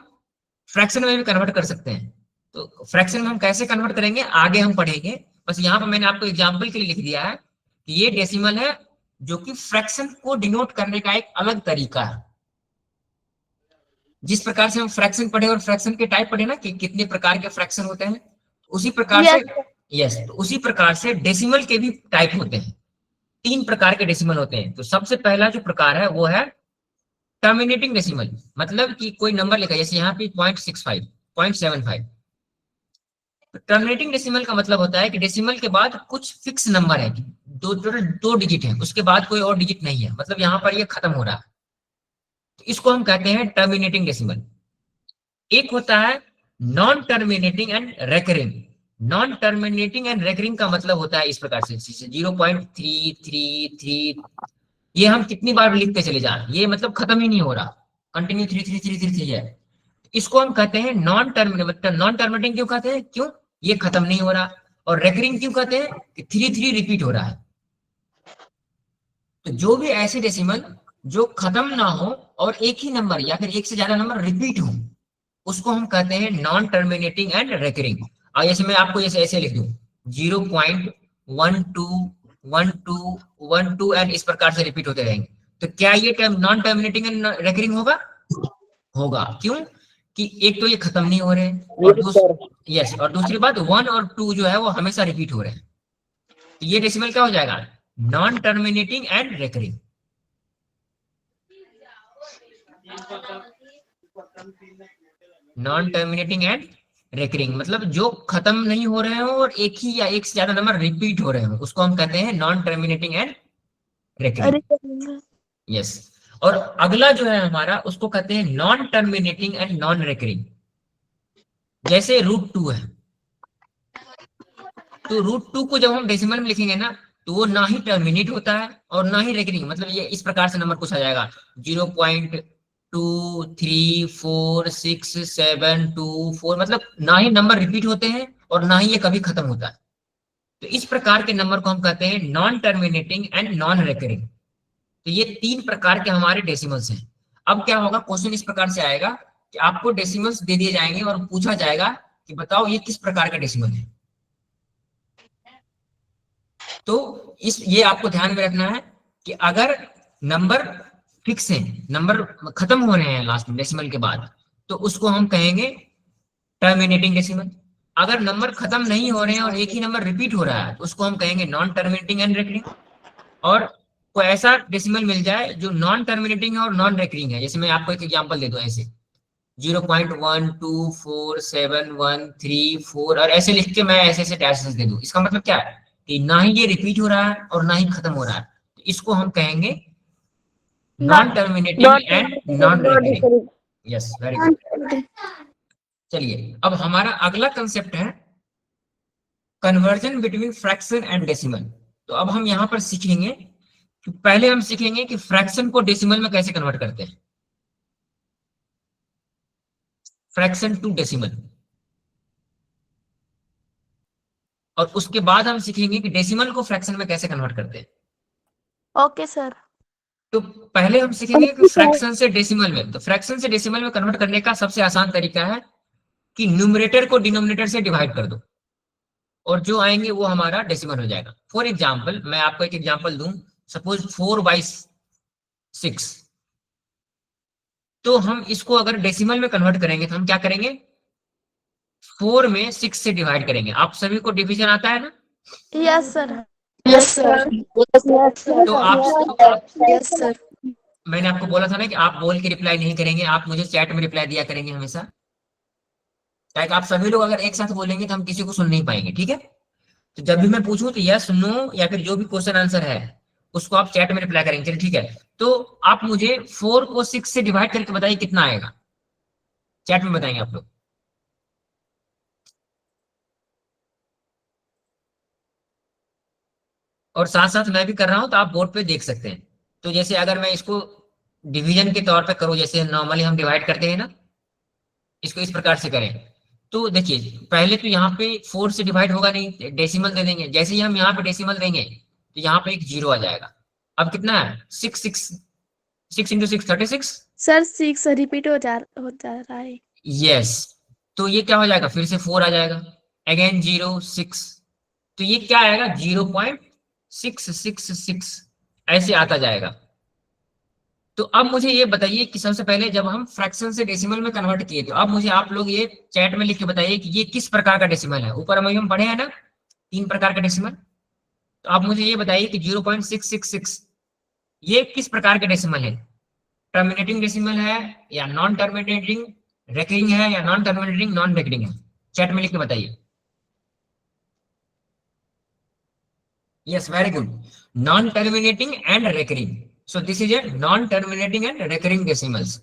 फ्रैक्शन में भी कन्वर्ट कर सकते हैं। तो फ्रैक्शन में हम कैसे कन्वर्ट करेंगे आगे हम पढ़ेंगे, बस यहाँ पर मैंने आपको एग्जाम्पल के लिए लिख दिया है कि ये डेसिमल है, जो कि फ्रैक्शन को डिनोट करने का एक अलग तरीका है। जिस प्रकार से हम फ्रैक्शन पढ़े और फ्रैक्शन के टाइप पढ़े ना कि कितने प्रकार के फ्रैक्शन होते हैं, उसी प्रकार से यस, तो उसी प्रकार से डेसिमल के भी टाइप होते हैं। 3 प्रकार के डेसिमल होते हैं। तो सबसे पहला जो प्रकार है वो है टर्मिनेटिंग डेसिमल, मतलब कि कोई नंबर लिखा, जैसे यहाँ पे 0.65, 0.75। टर्मिनेटिंग डेसिमल का मतलब होता है कि डेसिमल के बाद कुछ फिक्स नंबर है, दो डिजिट है, उसके बाद कोई और डिजिट नहीं है, मतलब यहाँ पर ये खत्म हो रहा है, तो इसको हम कहते हैं टर्मिनेटिंग डेसिमल। एक होता है non terminating and recurring. Non terminating and recurring का मतलब होता है इस प्रकार से, 0.333, ये हम कितनी बार लिखते चले जाए, ये मतलब खत्म ही नहीं हो रहा, कंटिन्यू 3333 है। इसको हम कहते हैं नॉन टर्मिनेटिंग। नॉन टर्मिनेटिंग क्यों कहते हैं? क्यों, ये खत्म नहीं हो रहा। और रेकरिंग क्यों कहते हैं? कि 33 रिपीट हो रहा है। तो जो भी ऐसे डेसिमल जो खत्म ना हो और एक ही नंबर या फिर एक से ज्यादा नंबर रिपीट हो, उसको हम कहते हैं नॉन टर्मिनेटिंग एंड रेकरिंग। और जैसे मैं आपको जैसे ऐसे लिख दूं 0.121212 एंड इस प्रकार से रिपीट होते रहेंगे, तो क्या ये term non terminating and recurring होगा? होगा। क्यों? कि एक तो ये खत्म नहीं हो रहे, और यस, और दूसरी बात 1 और 2 जो है वो हमेशा रिपीट हो रहे हैं। तो ये डेसिमल क्या हो जाएगा? Non terminating and recurring. Non terminating and recurring मतलब जो खत्म नहीं हो रहे हो और एक ही या एक से ज्यादा नंबर रिपीट हो रहे हो, उसको हम कहते हैं non terminating and recurring. Yes, और अगला जो है हमारा उसको कहते हैं non terminating and non recurring. जैसे √2 है, तो √2 को जब हम डेसिमल में लिखेंगे ना, तो वो ना ही टर्मिनेट होता है और ना ही रेकरिंग, मतलब ये इस प्रकार से नंबर कुछ आ जाएगा 0.234672 मतलब ना ही नंबर रिपीट होते हैं और ना ही ये कभी खत्म होता है। तो इस प्रकार के नंबर को हम कहते हैं non terminating and non recurring. तो ये 3 प्रकार के हमारे डेसिमल्स हैं। अब क्या होगा, क्वेश्चन इस प्रकार से आएगा कि आपको डेसिमल्स दे दिए जाएंगे और पूछा जाएगा कि बताओ ये किस प्रकार का डेसिमल है। तो ये आपको ध्यान में रखना है कि अगर नंबर फिक्स है, नंबर खत्म हो रहे हैं लास्ट में डेसिमल के बाद, तो उसको हम कहेंगे टर्मिनेटिंग डेसिमल। अगर नंबर खत्म नहीं हो रहे हैं और एक ही नंबर रिपीट हो रहा है, तो उसको हम कहेंगे नॉन टर्मिनेटिंग एंड रेकरिंग। और कोई ऐसा डेसिमल मिल जाए जो नॉन टर्मिनेटिंग है और नॉन रेकरिंग है, जैसे मैं आपको एक एग्जांपल दे दूं ऐसे 0.124713 और ऐसे लिख के मैं ऐसे ऐसे डैशेस दे दूं, इसका मतलब क्या है कि ना ही ये रिपीट हो रहा है और ना ही खत्म हो रहा है, तो इसको हम कहेंगे non terminating and non recurring. Yes, very good. चलिए, अब हमारा अगला कंसेप्ट है conversion between fraction and decimal. तो अब हम यहाँ पर सीखेंगे कि पहले हम सीखेंगे कि फ्रैक्शन को डेसिमल में कैसे कन्वर्ट करते हैं, फ्रैक्शन टू डेसिमल, और उसके बाद हम सीखेंगे कि डेसिमल को फ्रैक्शन में कैसे कन्वर्ट करते हैं। Okay sir. तो पहले हम सीखेंगे कि फ्रैक्शन से डेसिमल में, तो फ्रैक्शन से डेसिमल में कन्वर्ट करने का सबसे आसान तरीका है कि न्यूमरेटर को डिनोमिनेटर से डिवाइड कर दो और जो आएंगे वो हमारा डेसिमल हो जाएगा। फॉर एग्जाम्पल मैं आपको एक एग्जाम्पल दूं, सपोज 4/6, तो हम इसको अगर डेसिमल में कन्वर्ट करेंगे तो हम क्या करेंगे, 4 में 6 से डिवाइड करेंगे। आप सभी को डिवीजन आता है ना? Yes sir. Yes sir. तो आप यस सर। मैंने आपको बोला था ना कि आप बोल के रिप्लाई नहीं करेंगे, आप मुझे चैट में रिप्लाई दिया करेंगे हमेशा, ताकि आप सभी लोग अगर एक साथ बोलेंगे तो हम किसी को सुन नहीं पाएंगे, ठीक है? तो जब भी मैं पूछूं तो यस नो या फिर जो भी क्वेश्चन आंसर है उसको आप चैट में रिप्लाई करेंगे, चलिए ठीक है? तो आप मुझे 4 को 6 से डिवाइड करके बताइए कितना आएगा, चैट में बताएंगे आप लोग। और साथ साथ मैं भी कर रहा हूं तो आप बोर्ड पे देख सकते हैं। तो जैसे अगर मैं इसको डिवीजन के तौर पे करूं, जैसे नॉर्मली हम डिवाइड करते हैं ना, इसको इस प्रकार से करें तो देखिए पहले तो यहाँ पे 4 से डिवाइड होगा नहीं, डेसिमल दे देंगे। जैसे ही हम यहाँ पे डेसिमल देंगे तो यहाँ पे एक 0 आ जाएगा। अब कितना है, 6 इंटू 6 36। सर 6 रिपीट हो जा रहा है। यस, तो ये क्या हो जाएगा, फिर से 4 आ जाएगा, अगेन 0 6, तो ये क्या आएगा 0.666 ऐसे आता जाएगा। तो अब मुझे ये बताइए कि सबसे पहले जब हम फ्रैक्शन से डेसिमल में कन्वर्ट किए तो अब मुझे आप लोग ये चैट में लिख के बताइए कि ये किस प्रकार का डेसिमल है। ऊपर हम पढ़े हैं ना 3 प्रकार का डेसिमल, तो आप मुझे ये बताइए कि 0.666 ये किस प्रकार का डेसिमल है, टर्मिनेटिंग डेसिमल है या नॉन टर्मिनेटिंग, रेकरिंग है या नॉन टर्मिनेटिंग नॉन रेकरिंग है, चैट में लिख के बताइए। Yes, very good. Non-terminating and recurring. So this is a non-terminating and recurring decimals.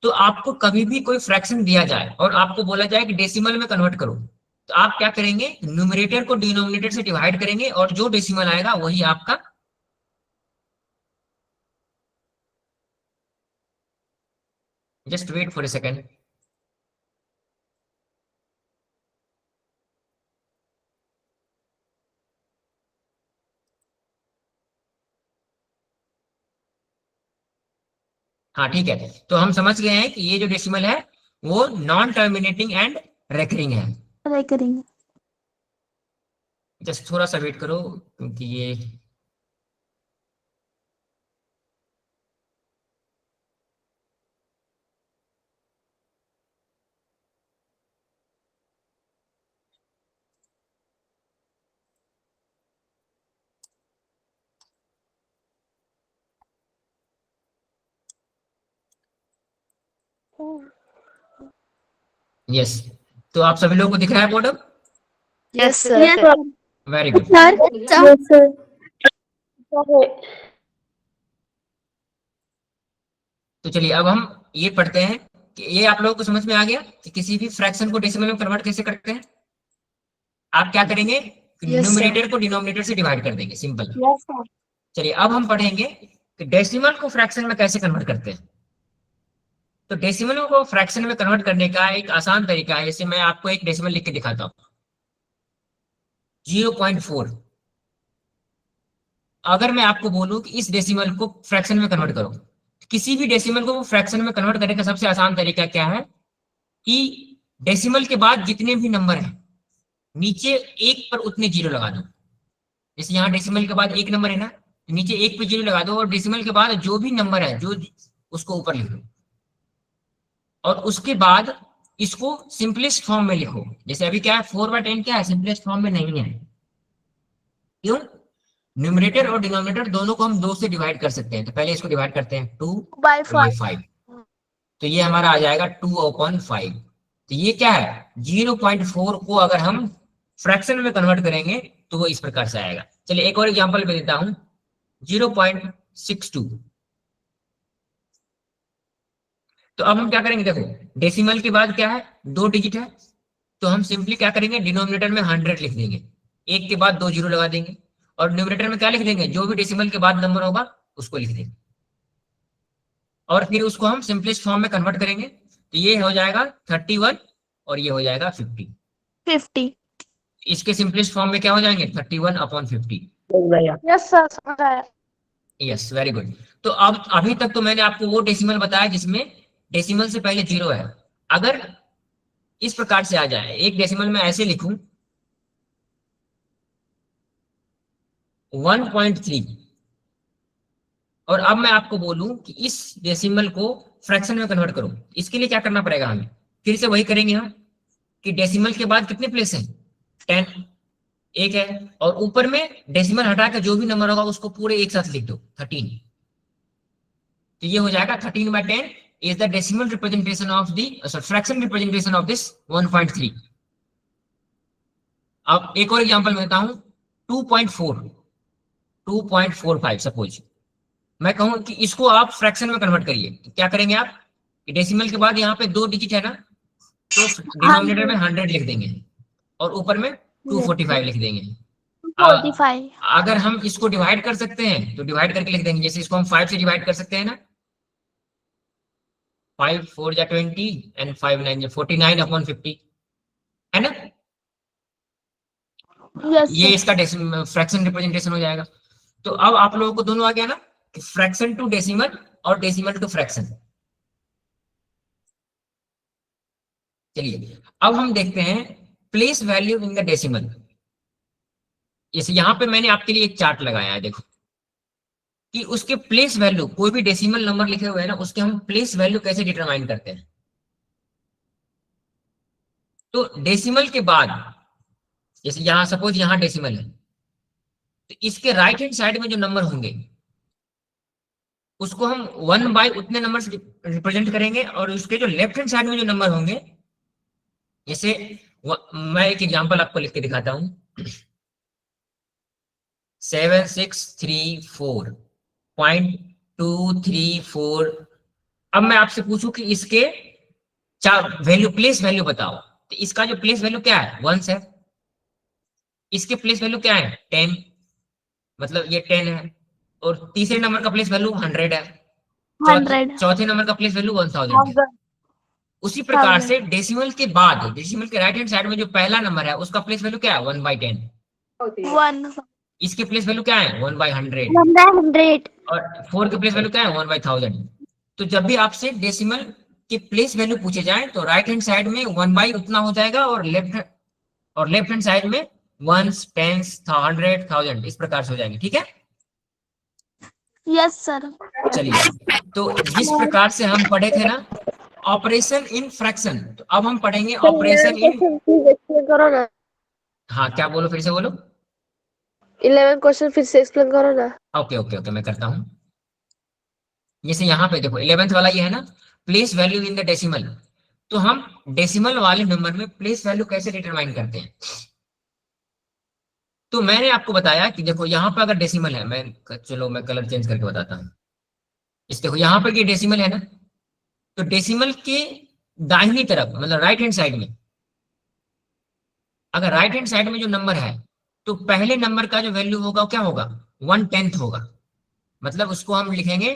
तो आपको कभी भी कोई फ्रैक्शन दिया जाए और आपको बोला जाए कि डेसिमल में कन्वर्ट करो, तो आप क्या करेंगे, न्यूमरेटर को डिनोमिनेटर से डिवाइड करेंगे और जो डेसिमल आएगा वही आपका just wait for a second. हाँ ठीक है, तो हम समझ गए हैं कि ये जो डेसिमल है वो नॉन टर्मिनेटिंग एंड रेकरिंग है। रेकरिंग। जस्ट थोड़ा सा वेट करो क्योंकि ये यस, तो आप सभी लोगों को दिख रहा है board? Yes sir. Very good. Sir. तो चलिए अब हम ये पढ़ते हैं कि ये आप लोगों को समझ में आ गया कि किसी भी फ्रैक्शन को डेसिमल में कन्वर्ट कैसे करते हैं। आप क्या करेंगे, न्यूमरेटर को डिनोमिनेटर से डिवाइड कर देंगे, सिंपल। चलिए अब हम पढ़ेंगे कि डेसिमल को फ्रैक्शन में कैसे कन्वर्ट करते हैं। तो डेसिमल को फ्रैक्शन में कन्वर्ट करने का एक आसान तरीका है, जैसे मैं आपको एक डेसिमल लिख के दिखाता हूँ 0.4। अगर मैं आपको बोलूं कि इस डेसिमल को फ्रैक्शन में कन्वर्ट करो, किसी भी डेसिमल को फ्रैक्शन में कन्वर्ट करने का सबसे आसान तरीका क्या है कि डेसिमल के बाद जितने भी नंबर हैं नीचे एक पर उतने 0 लगा दो। जैसे यहाँ डेसिमल के बाद 1 नंबर है ना, नीचे 1 पे 0 लगा दो और डेसिमल के बाद जो भी नंबर है जो उसको ऊपर लिख दो और उसके बाद इसको सिंपलेस्ट फॉर्म में लिखो। जैसे अभी क्या है 4/10 क्या है, सिंपलेस्ट फॉर्म में नहीं है। क्यों, न्यूमरेटर और डिनोमिनेटर दोनों को हम 2 से डिवाइड कर सकते हैं। तो पहले इसको डिवाइड करते हैं 2 बाय और ये 5, तो ये हमारा आ जाएगा 2/5। तो ये क्या है 0.4 को अगर हम फ्रैक्शन में कन्वर्ट करेंगे तो वो इस प्रकार से आएगा। चलिए एक और एग्जांपल भी देता हूं 0.62। तो अब हम क्या करेंगे, देखो डेसिमल के बाद क्या है 2 डिजिट है, तो हम सिंपली क्या करेंगे डिनोमिनेटर में 100 लिख देंगे, 1 के बाद 2 0 लगा देंगे और न्यूमरेटर में क्या लिख देंगे, जो भी डेसिमल के बाद नंबर होगा उसको लिख देंगे और फिर उसको हम सिंपलेस्ट फॉर्म में कन्वर्ट करेंगे। तो ये हो जाएगा 31 और ये हो जाएगा 50। इसके सिंपलेस्ट फॉर्म में क्या हो जाएंगे 31/50। यस सर समझ आया। Yes, very good. तो अब अभी तक तो मैंने आपको वो डेसिमल बताया जिसमें डेसिमल से पहले 0 है। अगर इस प्रकार से आ जाए, एक डेसिमल में ऐसे लिखूं 1.3, और अब मैं आपको बोलूं कि इस डेसिमल को फ्रैक्शन में कन्वर्ट करो। इसके लिए क्या करना पड़ेगा हमें, फिर से वही करेंगे हम कि डेसिमल के बाद कितने प्लेस हैं, 10 एक है, और ऊपर में डेसिमल हटा के जो भी नंबर होगा उसको पूरे एक साथ लिख दो 13। तो ये हो जाएगा 13/10 is the decimal representation of the fraction representation of this 1.3। अब एक और एग्जांपल देता हूं 2.45 सपोज मैं कहूं कि इसको आप फ्रैक्शन में कन्वर्ट करिए, तो क्या करेंगे आप, डेसिमल के बाद यहाँ पे 2 डिजिट है ना, तो डिनोमिनेटर में 100 लिख देंगे और ऊपर में 245 लिख देंगे। 45। अगर हम इसको डिवाइड कर सकते हैं तो डिवाइड करके लिख देंगे, जैसे इसको हम 5 से डिवाइड कर सकते हैं ना, 5 4 जा 20 एंड 5 9 जा 49/50 है ना। यस ये इसका फ्रैक्शन रिप्रेजेंटेशन हो जाएगा। तो अब आप लोगों को दोनों आ गया ना, फ्रैक्शन टू डेसिमल और डेसिमल टू फ्रैक्शन। चलिए अब हम देखते हैं place value in the decimal. जैसे यहां पे मैंने आपके लिए एक चार्ट लगाया है, देखो कि उसके प्लेस वैल्यू, कोई भी डेसिमल नंबर लिखे हुए हैं ना, उसके हम प्लेस वैल्यू कैसे डिटरमाइन करते हैं। तो डेसिमल के बाद, जैसे यहां सपोज यहां डेसिमल है, तो इसके राइट हैंड साइड में जो नंबर होंगे उसको हम 1 बाय उतने नंबर से रिप्रेजेंट करेंगे, और उसके जो लेफ्ट हैंड साइड में जो नंबर होंगे, जैसे मैं एक एग्जांपल आपको लिख के दिखाता हूं 7634.234। अब मैं आपसे पूछूं कि इसके वैल्यू, प्लेस वैल्यू बताओ, तो इसका जो प्लेस वैल्यू क्या है 1 है, इसके प्लेस वैल्यू क्या है 10, मतलब ये 10 है, और तीसरे नंबर का प्लेस वैल्यू 100 है, 100। चौथे नंबर का प्लेस वैल्यू 1000 है। उसी प्रकार से डेसिमल के बाद, डेसिमल के राइट हैंड साइड में जो पहला नंबर है उसका प्लेस वैल्यू क्या है 1/10, 1 इसके प्लेस वैल्यू क्या है 1/100, 100। और 4 के प्लेस वैल्यू क्या है 1/1000। तो जब भी आपसे डेसिमल के प्लेस वैल्यू पूछे जाए तो राइट हैंड साइड में 1 उतना हो जाएगा, और लेफ्ट हैंड साइड में 1s 10s 100 1000 इस प्रकार से हो जाएंगे। ठीक है, यस सर। चलिए तो जिस प्रकार से हम पढ़े थे ना ऑपरेशन इन फ्रैक्शन, तो अब हम पढ़ेंगे ऑपरेशन इन, करो ना, हाँ क्या बोलो, फिर से बोलो। 11 क्वेश्चन फिर से एक्सप्लेन करो ना। ओके ओके ओके मैं करता हूँ। जैसे यहाँ पे देखो 11th वाला ये है ना, place value in the decimal. तो हम डेसिमल वाले नंबर में प्लेस वैल्यू कैसे डिटरमाइन करते हैं। तो मैंने आपको बताया कि देखो यहाँ पे अगर डेसिमल है, चलो मैं कलर चेंज करके बताता हूँ। इस देखो यहाँ पे ये डेसिमल है ना, तो डेसिमल के दाहिनी तरफ मतलब राइट हैंड साइड में, अगर राइट हैंड साइड में जो नंबर है तो पहले नंबर का जो वैल्यू होगा वो क्या होगा 1/10 होगा, मतलब उसको हम लिखेंगे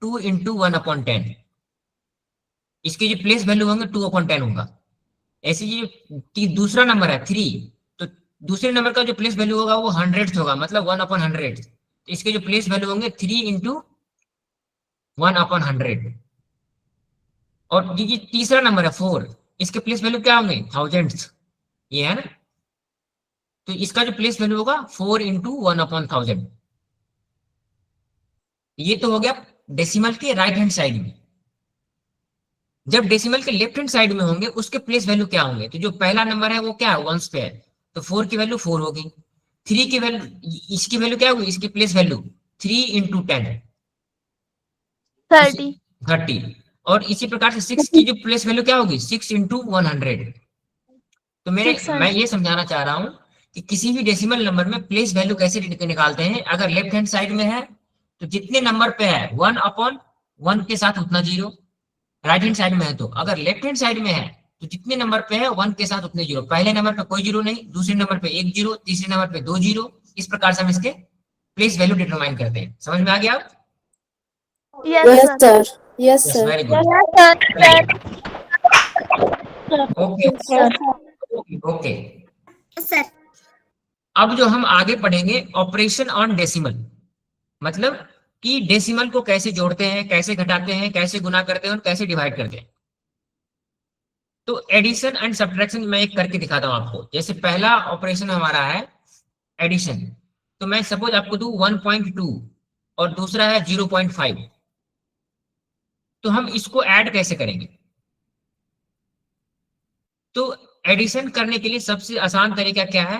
2 × 1/10। इसके जो प्लेस वैल्यू होंगे 2/10 होगा। ऐसे ये दूसरा नंबर है 3, तो दूसरे नंबर का जो प्लेस वैल्यू होगा वो 100 होगा, मतलब 1/100। तो इसके जो प्लेस वैल्यू होंगे 3 × 1/100। और ये तीसरा नंबर है 4, इसके प्लेस वैल्यू क्या होंगे थाउजेंड्स, ये है ना, तो इसका जो प्लेस वैल्यू होगा 4 × 1/1000। ये तो हो गया डेसिमल के राइट हैंड साइड में। जब डेसिमल के लेफ्ट हैंड साइड में होंगे उसके प्लेस वैल्यू क्या होंगे, तो जो पहला नंबर है वो क्या है 1s पे है, तो 4 की वैल्यू 4 होगी, 3 की वैल्यू, इसकी वैल्यू क्या होगी, इसकी प्लेस वैल्यू 3 × 10 30, और इसी प्रकार से 6 की जो प्लेस वैल्यू क्या होगी 6 × 100। तो मैं ये समझाना चाह रहा हूं कि किसी भी डेसिमल नंबर में प्लेस वैल्यू कैसे निकालते हैं। अगर लेफ्ट हैंड साइड में है तो जितने नंबर पे है 1/1 के साथ उतना जीरो, राइट हैंड साइड में है तो, अगर लेफ्ट हैंड साइड में है तो जितने नंबर पे है 1 के साथ उतने जीरो, पहले नंबर पे कोई जीरो नहीं, दूसरे नंबर पे 1 जीरो, तीसरे नंबर पे 2 जीरो। इस प्रकार से हम इसके प्लेस वैल्यू डिटरमाइन करते हैं। समझ में आ गया आप? Yes sir. Yes, sir. Very good. Okay okay. Sir. अब जो हम आगे पढ़ेंगे ऑपरेशन ऑन डेसिमल, मतलब कि डेसिमल को कैसे जोड़ते हैं, कैसे घटाते हैं, कैसे गुना करते हैं और कैसे डिवाइड करते हैं। तो एडिशन एंड सब्ट्रैक्शन मैं एक करके दिखाता हूं आपको। जैसे पहला ऑपरेशन हमारा है एडिशन, तो मैं सपोज आपको दूं 1.2 और दूसरा है 0.5, तो हम इसको ऐड कैसे करेंगे? तो एडिशन करने के लिए सबसे आसान तरीका क्या है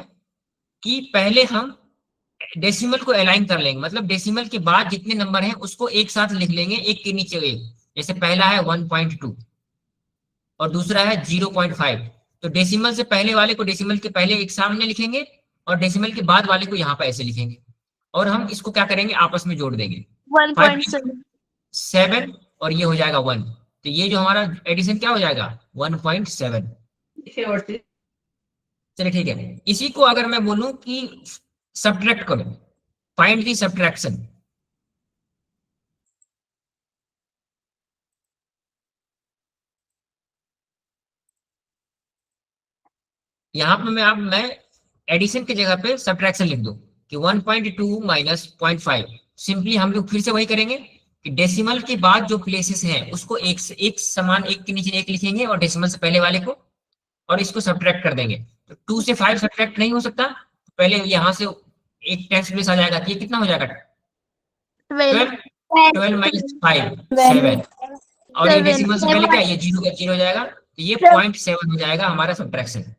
कि पहले हम डेसिमल को अलाइन कर लेंगे, मतलब डेसिमल के बाद जितने नंबर हैं उसको एक साथ लिख लेंगे, एक के नीचे एक। जैसे पहला है 1.2 और दूसरा है 0.5, तो डेसिमल से पहले वाले को डेसिमल के पहले एक सामने लिखेंगे और डेसिमल के बाद वाले को यहाँ पर ऐसे लिखेंगे, और हम इसको क्या करेंगे आपस में जोड़ देंगे 7 और ये हो जाएगा 1, तो ये जो हमारा एडिशन क्या हो जाएगा 1.7। चलिए ठीक है, इसी को अगर मैं बोलूं कि सब्ट्रैक्ट करो, फाइंड दी सब्ट्रैक्शन, यहां पे मैं एडिशन की जगह पे सब्ट्रैक्शन लिख दूं कि 1.2 माइनस 0.5। सिंपली हम लोग फिर से वही करेंगे कि डेसिमल के बाद जो प्लेसेस हैं उसको एक समान, एक के नीचे एक लिखेंगे और डेसिमल से पहले वाले को, और इसको सब्ट्रैक्ट कर देंगे। तो 2 से 5 सब्ट्रैक्ट नहीं हो सकता, पहले यहां से एक टेंस प्लेस आ जाएगा, तो ये कितना हो जाएगा 12 माइनस 5 7, और ये डेसिमल से पहले क्या, ये 0 का 0 हो जाएगा, तो ये 0.7 हो जाएगा हमारा सब्ट्रैक्शन।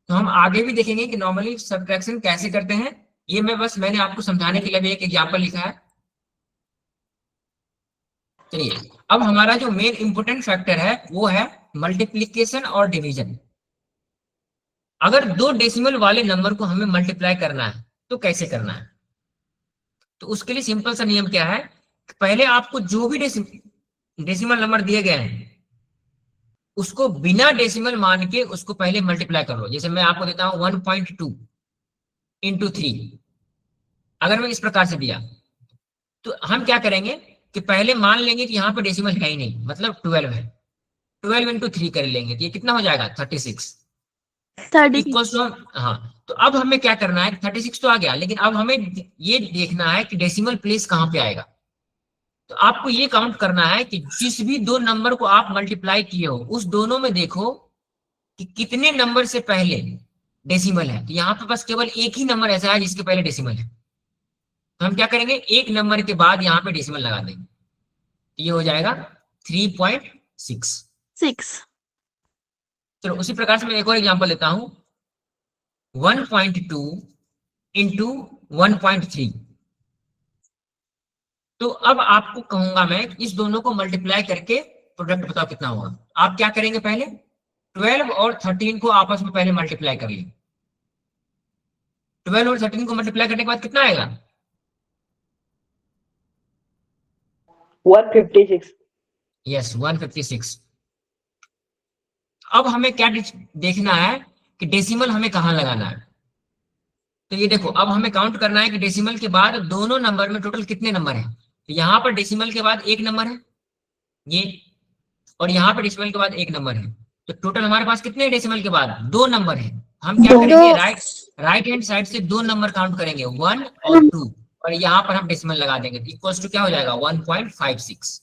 तो हम आगे भी देखेंगे कि नॉर्मली सब्ट्रैक्शन कैसे करते हैं, ये मैंने आपको समझाने के लिए भी एक एग्जांपल लिखा है। चलिए, अब हमारा जो मेन इंपोर्टेंट फैक्टर है वो है मल्टीप्लीकेशन और डिवीजन। अगर दो डेसिमल वाले नंबर को हमें मल्टीप्लाई करना है तो कैसे करना है? तो उसके लिए सिंपल सा नियम क्या है, पहले आपको जो भी डेसिमल नंबर दिए गए हैं उसको बिना डेसिमल मान के उसको पहले मल्टीप्लाई कर लो। जैसे मैं आपको देता हूं 1.2 इंटू 3, अगर मैं इस प्रकार से दिया तो हम क्या करेंगे कि पहले मान लेंगे कि यहाँ पर डेसिमल है ही नहीं, मतलब 12 है, 12 इंटू 3 कर लेंगे, तो ये कितना हो जाएगा 36 इक्वल्स टू, हाँ। तो अब हमें क्या करना है, 36 तो आ गया, लेकिन अब हमें ये देखना है कि डेसिमल प्लेस कहाँ पे आएगा। तो आपको ये काउंट करना है कि जिस भी दो नंबर को आप मल्टीप्लाई किए हो उस दोनों में देखो कि कितने नंबर से पहले डेसिमल है। तो यहाँ पे बस केवल एक ही नंबर ऐसा है जिसके पहले डेसिमल है, तो हम क्या करेंगे, एक नंबर के बाद यहाँ पे डेसिमल लगा देंगे, तो ये हो जाएगा 3.6। चलो उसी प्रकार से मैं एक और एग्जांपल देता हूं, 1.2 इंटू 1.3। तो अब आपको कहूंगा मैं इस दोनों को मल्टीप्लाई करके प्रोडक्ट बताओ कितना होगा। आप क्या करेंगे, पहले 12 और 13 को आपस में पहले मल्टीप्लाई कर लीजिए। 12 और 13 को मल्टीप्लाई करने के बाद कितना आएगा 156। यस 156। अब हमें क्या देखना है कि डेसिमल हमें कहां लगाना है। तो ये देखो, अब हमें काउंट करना है कि डेसिमल के बाद दोनों नंबर में टोटल कितने नंबर हैं। तो यहाँ पर डेसिमल के बाद एक नंबर है ये, और यहाँ पर डेसिमल के बाद एक नंबर है, तो टोटल हमारे पास कितने डेसिमल के बाद 2 नंबर है। हम क्या करेंगे, राइट हैंड साइड से 2 नंबर काउंट करेंगे 1 और 2, और यहाँ पर हम डेसिमल लगा देंगे, इक्वल्स टू क्या हो जाएगा 1.56।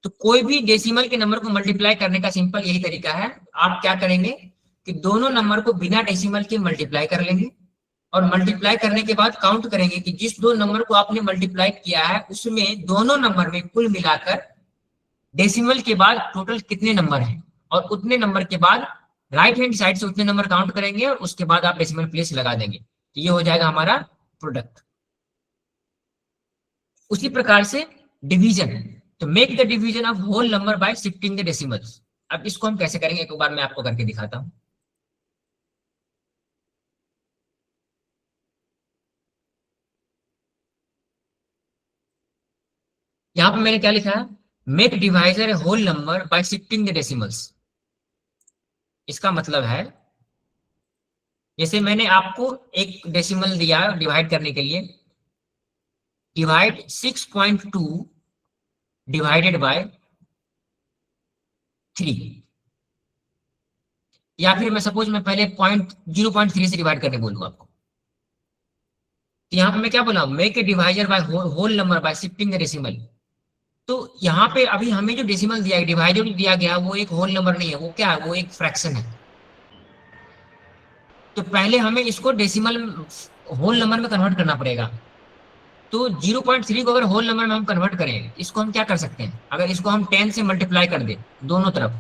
तो कोई भी डेसिमल के नंबर को मल्टीप्लाई करने का सिंपल यही तरीका है। आप क्या करेंगे कि दोनों नंबर को बिना डेसिमल के मल्टीप्लाई कर लेंगे, और मल्टीप्लाई करने के बाद काउंट करेंगे कि जिस 2 नंबर को आपने मल्टीप्लाई किया है उसमें दोनों नंबर में कुल मिलाकर डेसिमल के बाद टोटल कितने नंबर हैं, और उतने नंबर के बाद राइट हैंड साइड से उतने नंबर काउंट करेंगे और उसके बाद आप डेसिमल प्लेस लगा देंगे, तो ये हो जाएगा हमारा प्रोडक्ट। उसी प्रकार से डिवीजन, तो make the division of whole number by shifting the decimals. अब इसको हम कैसे करेंगे, एक बार मैं आपको करके दिखाता हूं। यहां पर मैंने क्या लिखा है, make divisor a whole number by shifting the decimals. इसका मतलब है जैसे मैंने आपको एक डेसिमल दिया डिवाइड करने के लिए, डिवाइड 6.2 डिवाइडेड बाय 3, या फिर मैं सपोज मैं पहले 0.3 से डिवाइड करने बोलूंगा आपको। तो यहाँ पे मैं क्या बोला, make a divisor by whole number by shifting the decimal. तो यहाँ पे अभी हमें जो डेसिमल दिया है, डिवाइडेड दिया गया, वो एक होल नंबर नहीं है, वो क्या है, वो एक फ्रैक्शन है। तो पहले हमें इसको डेसिमल होल नंबर में कन्वर्ट करना पड़ेगा। तो 0.3 को अगर होल नंबर में हम कन्वर्ट करें, इसको हम क्या कर सकते हैं, अगर इसको हम 10 से मल्टीप्लाई कर दें दोनों तरफ,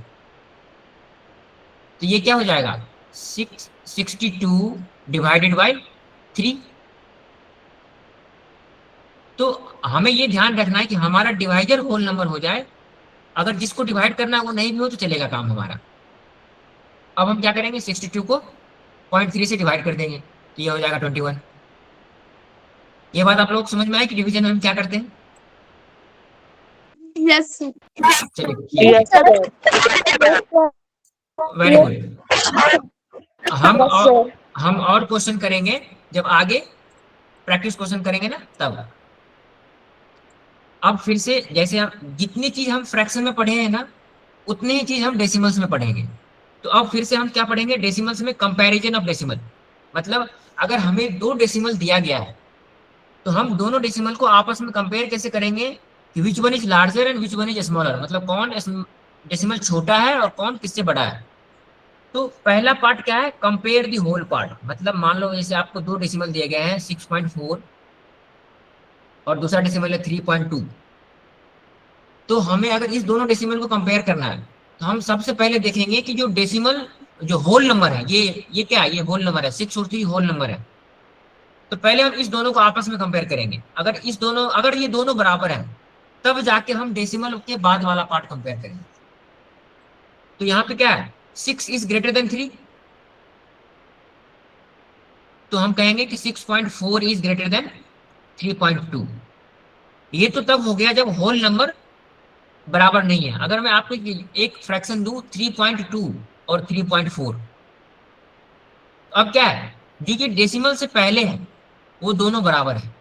तो ये क्या हो जाएगा, 662 डिवाइडेड बाई 3। तो हमें ये ध्यान रखना है कि हमारा डिवाइजर होल नंबर हो जाए। अगर जिसको डिवाइड करना है वो नहीं भी हो तो चलेगा काम हमारा। अब हम क्या करेंगे, 62 को 0.3 से डिवाइड कर देंगे, तो ये हो जाएगा 21। ये बात आप लोग समझ में आए कि डिवीजन में हम क्या करते हैं। Yes, sir. चलिए ठीक है, Yes, sir. Very good. हम Yes, और sir. हम और क्वेश्चन करेंगे जब आगे प्रैक्टिस क्वेश्चन करेंगे ना तब। अब फिर से जैसे हम जितनी चीज हम फ्रैक्शन में पढ़े हैं ना, उतनी ही चीज हम डेसिमल्स में पढ़ेंगे। तो अब फिर से हम क्या पढ़ेंगे, डेसिमल्स में कंपैरिजन ऑफ डेसिमल। मतलब अगर हमें दो डेसिमल दिया गया है, तो हम दोनों डेसिमल को आपस में कंपेयर कैसे करेंगे कि विच one is larger and which one is smaller, मतलब कौन डेसिमल छोटा है और कौन किससे बड़ा है। तो पहला पार्ट क्या है, कंपेयर दी होल पार्ट। मतलब मान लो जैसे आपको दो डेसिमल दिए गए हैं 6.4 और दूसरा डेसिमल है 3.2। तो हमें अगर इस दोनों डेसिमल को कंपेयर करना है, तो हम सबसे पहले देखेंगे कि जो डेसिमल जो होल नंबर है, ये क्या है, ये होल नंबर है, 6 और 3 होल नंबर है। तो पहले हम इस दोनों को आपस में कंपेयर करेंगे। अगर ये दोनों बराबर है, तब जाके हम डेसिमल के बाद वाला पार्ट कंपेयर करेंगे। तो यहाँ पे क्या है, 6 इज ग्रेटर देन 3, तो हम कहेंगे कि 6.4 इज ग्रेटर देन 3.2। ये तो तब हो गया जब होल नंबर बराबर नहीं है। अगर मैं आपको एक फ्रैक्शन दूं 3.2 और 3.4, अब क्या है, जो ये डेसिमल से पहले है वो दोनों बराबर है।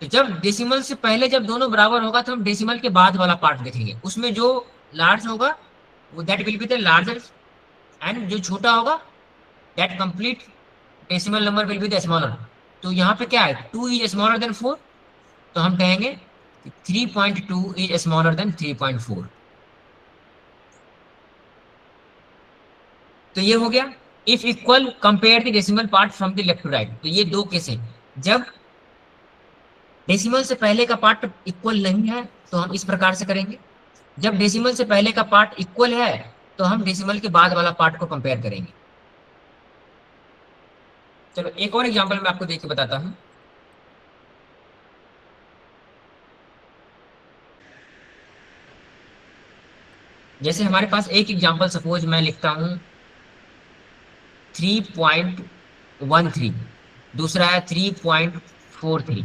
तो जब डेसिमल से पहले जब दोनों बराबर होगा, तो हम डेसिमल के बाद वाला पार्ट देखेंगे। उसमें जो लार्ज होगा वो that will be the larger, and जो छोटा होगा that complete decimal number will be the smaller. तो यहाँ पे क्या है, 2 इज स्मॉलर देन 4, तो हम कहेंगे 3.2 इज स्मॉलर देन 3.4। तो ये हो गया। If equal compare the decimal part from the left to right. तो ये दो केस है, जब डेसिमल से पहले का पार्ट इक्वल नहीं है तो हम इस प्रकार से करेंगे, जब डेसिमल से पहले का पार्ट इक्वल है तो हम डेसिमल के बाद वाला पार्ट को कंपेयर करेंगे। चलो एक और एग्जांपल मैं आपको देख के बताता हूं। जैसे हमारे पास एक एग्जांपल, सपोज मैं लिखता हूं 3.13, दूसरा है 3.43,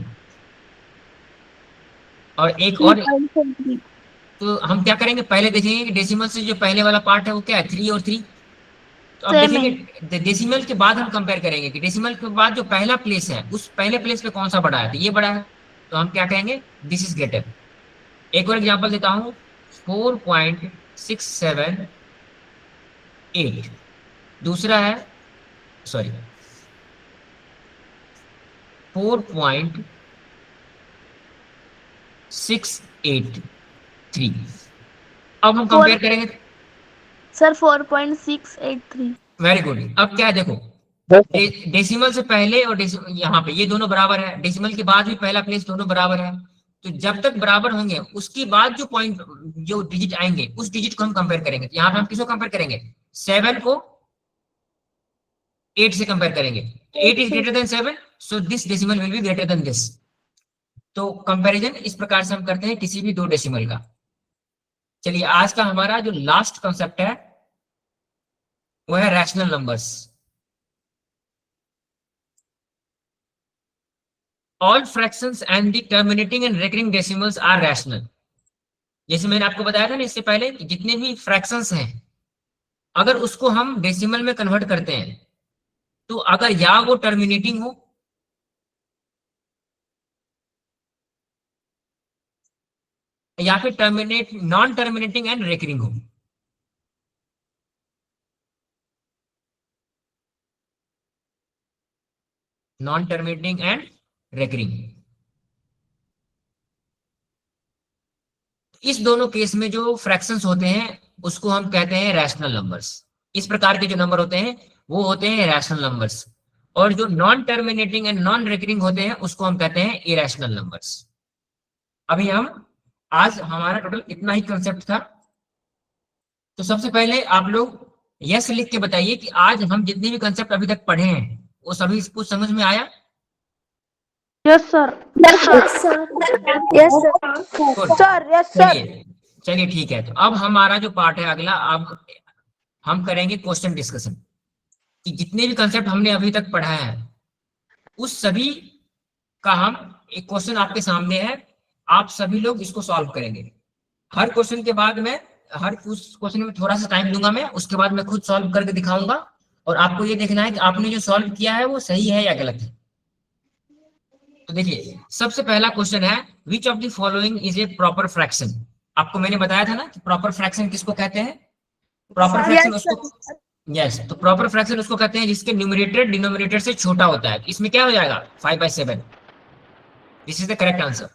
और एक और। 3.43. तो हम क्या करेंगे, पहले देखेंगे कि डेसिमल से जो पहले वाला पार्ट है वो क्या है, 3 और 3। तो अब Same देखेंगे है। डेसिमल के बाद हम कंपेयर करेंगे कि डेसिमल के बाद जो पहला प्लेस है उस पहले प्लेस पे कौन सा बड़ा है, तो ये बड़ा है, तो हम क्या कहेंगे, दिस इज ग्रेटर। एक और एग्जांपल देता हूं, 4.678, दूसरा है, सॉरी, 4.683। अब हम Four, कंपेयर करेंगे। sir, 4.683. Very good. अब क्या है देखो, डेसिमल से पहले और यहाँ पे ये दोनों बराबर है, डेसिमल के बाद भी पहला प्लेस दोनों बराबर है। तो जब तक बराबर होंगे उसके बाद जो पॉइंट जो डिजिट आएंगे उस डिजिट को हम कंपेयर करेंगे। यहाँ पे हम किसको कंपेयर करेंगे, 7 को 8 से कंपेयर करेंगे। 8 is greater than 7, so this decimal will be greater than this. तो कंपैरिजन इस प्रकार से हम करते हैं किसी भी दो डेसिमल का। चलिए आज का हमारा जो लास्ट कंसेप्ट है वो है rational numbers. All fractions and the terminating and recurring decimals are rational. जैसे मैंने आपको बताया था ना इससे पहले कि जितने भी फ्रैक्शंस हैं, अगर उसको हम डेसिमल में कन्वर्ट करते हैं, तो अगर या वो टर्मिनेटिंग हो या फिर नॉन टर्मिनेटिंग एंड रेकरिंग हो। Non terminating and recurring. इस दोनों केस में जो फ्रैक्शंस होते हैं उसको हम कहते हैं रैशनल नंबर्स। इस प्रकार के जो नंबर होते हैं वो होते हैं रैशनल नंबर्स, और जो non terminating and non recurring होते हैं उसको हम कहते हैं इरेशनल नंबर्स। अभी हम आज हमारा टोटल इतना ही कंसेप्ट था। तो सबसे पहले आप लोग यस लिख के बताइए कि आज हम जितने भी कंसेप्ट अभी तक पढ़े हैं वो सभी कुछ समझ में आया। Yes sir. Yes, sir. Yes sir. Good. Sir yes sir. चलिए चलिए ठीक है। तो अब हमारा जो पार्ट है अगला, अब हम करेंगे क्वेश्चन डिस्कशन कि जितने भी कंसेप्ट हमने अभी तक पढ़ा है उस सभी का हम एक क्वेश्चन आपके सामने है, आप सभी लोग इसको सॉल्व करेंगे। हर क्वेश्चन के बाद में हर क्वेश्चन में थोड़ा सा टाइम दूंगा मैं, उसके बाद मैं खुद सॉल्व करके दिखाऊंगा और आपको ये देखना है कि आपने जो सॉल्व किया है वो सही है या गलत है। तो देखिए सबसे पहला क्वेश्चन है, which of the following is a proper fraction. आपको मैंने बताया था ना कि प्रॉपर फ्रैक्शन किसको कहते हैं। प्रॉपर फ्रैक्शन उसको, यस, तो प्रॉपर फ्रैक्शन उसको कहते हैं जिसके न्यूमरेटर डिनोमिनेटर से छोटा होता है। इसमें क्या हो जाएगा 5/7। This is the correct answer.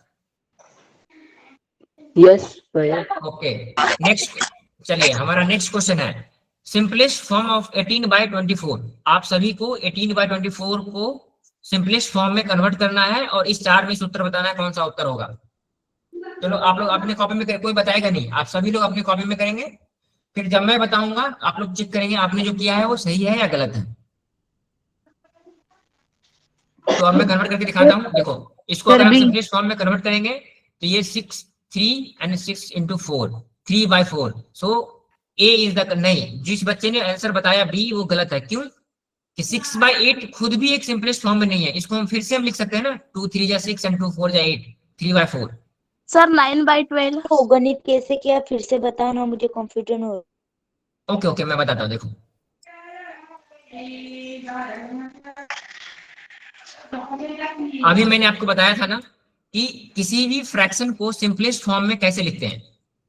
Yes भैया। ओके नेक्स्ट, चलिए हमारा नेक्स्ट क्वेश्चन है, सिंपलेस्ट फॉर्म ऑफ 18/24। आप सभी को 18/24 को सिंपलेस्ट फॉर्म में कन्वर्ट करना है और इस चार में से उत्तर बताना है कौन सा उत्तर होगा। चलो आप लोग अपने कॉपी में कोई बताएगा नहीं, आप सभी लोग अपनी कॉपी में करेंगे, फिर जब मैं बताऊंगा आप लोग चेक करेंगे आपने जो किया है वो सही है या गलत है। तो अब मैं कन्वर्ट करके दिखाता हूँ। देखो इसको अगर हम सिंपलेस्ट फॉर्म में कन्वर्ट करेंगे तो ये 6 3 and 6 into 4 3/4। So A is the, नहीं, जिस बच्चे ने आंसर बताया बी वो गलत है। क्यों कि 6/8 खुद भी एक सिंपलेस्ट फॉर्म में नहीं है। इसको हम फिर से हम लिख सकते हैं ना, 2 3 जा 6 and 2 4 जा 8 3/4। सर 9/12। वो गणित कैसे किया फिर से बताओ ना, मुझे कंफ्यूजन हो। ओके ओके मैं बताता हूँ। देखो अभी मैंने आपको बताया था ना कि किसी भी फ्रैक्शन को सिंपलेस्ट फॉर्म में कैसे लिखते हैं।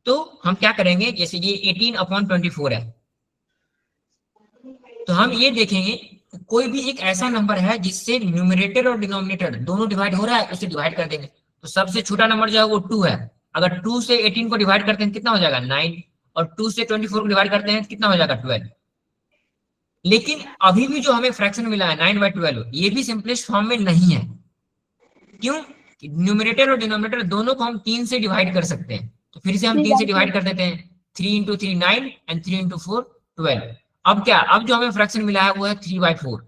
तो हम क्या करेंगे, जैसे ये 18/24 है, तो हम ये देखेंगे कोई भी एक ऐसा नंबर है जिससे न्यूमरेटर और डिनोमिनेटर दोनों डिवाइड हो रहा है, उसे डिवाइड कर देंगे। तो सबसे छोटा नंबर जो है वो 2 है। अगर 2 से 18 को डिवाइड करते हैं कितना हो जाएगा 9, और 2 से 24 को डिवाइड करते हैं कितना हो जाएगा 12। लेकिन अभी भी जो हमें फ्रैक्शन मिला है 9/12 ये भी सिंपलेस्ट फॉर्म में नहीं है। क्यों, न्यूमरेटर और डिनोमिनेटर दोनों को हम 3 से डिवाइड कर सकते हैं। तो फिर से हम 3 से डिवाइड कर देते हैं, 3 × 3 9 and 3 × 4 12। अब क्या, अब जो हमें फ्रैक्शन मिला है वो है 3/4।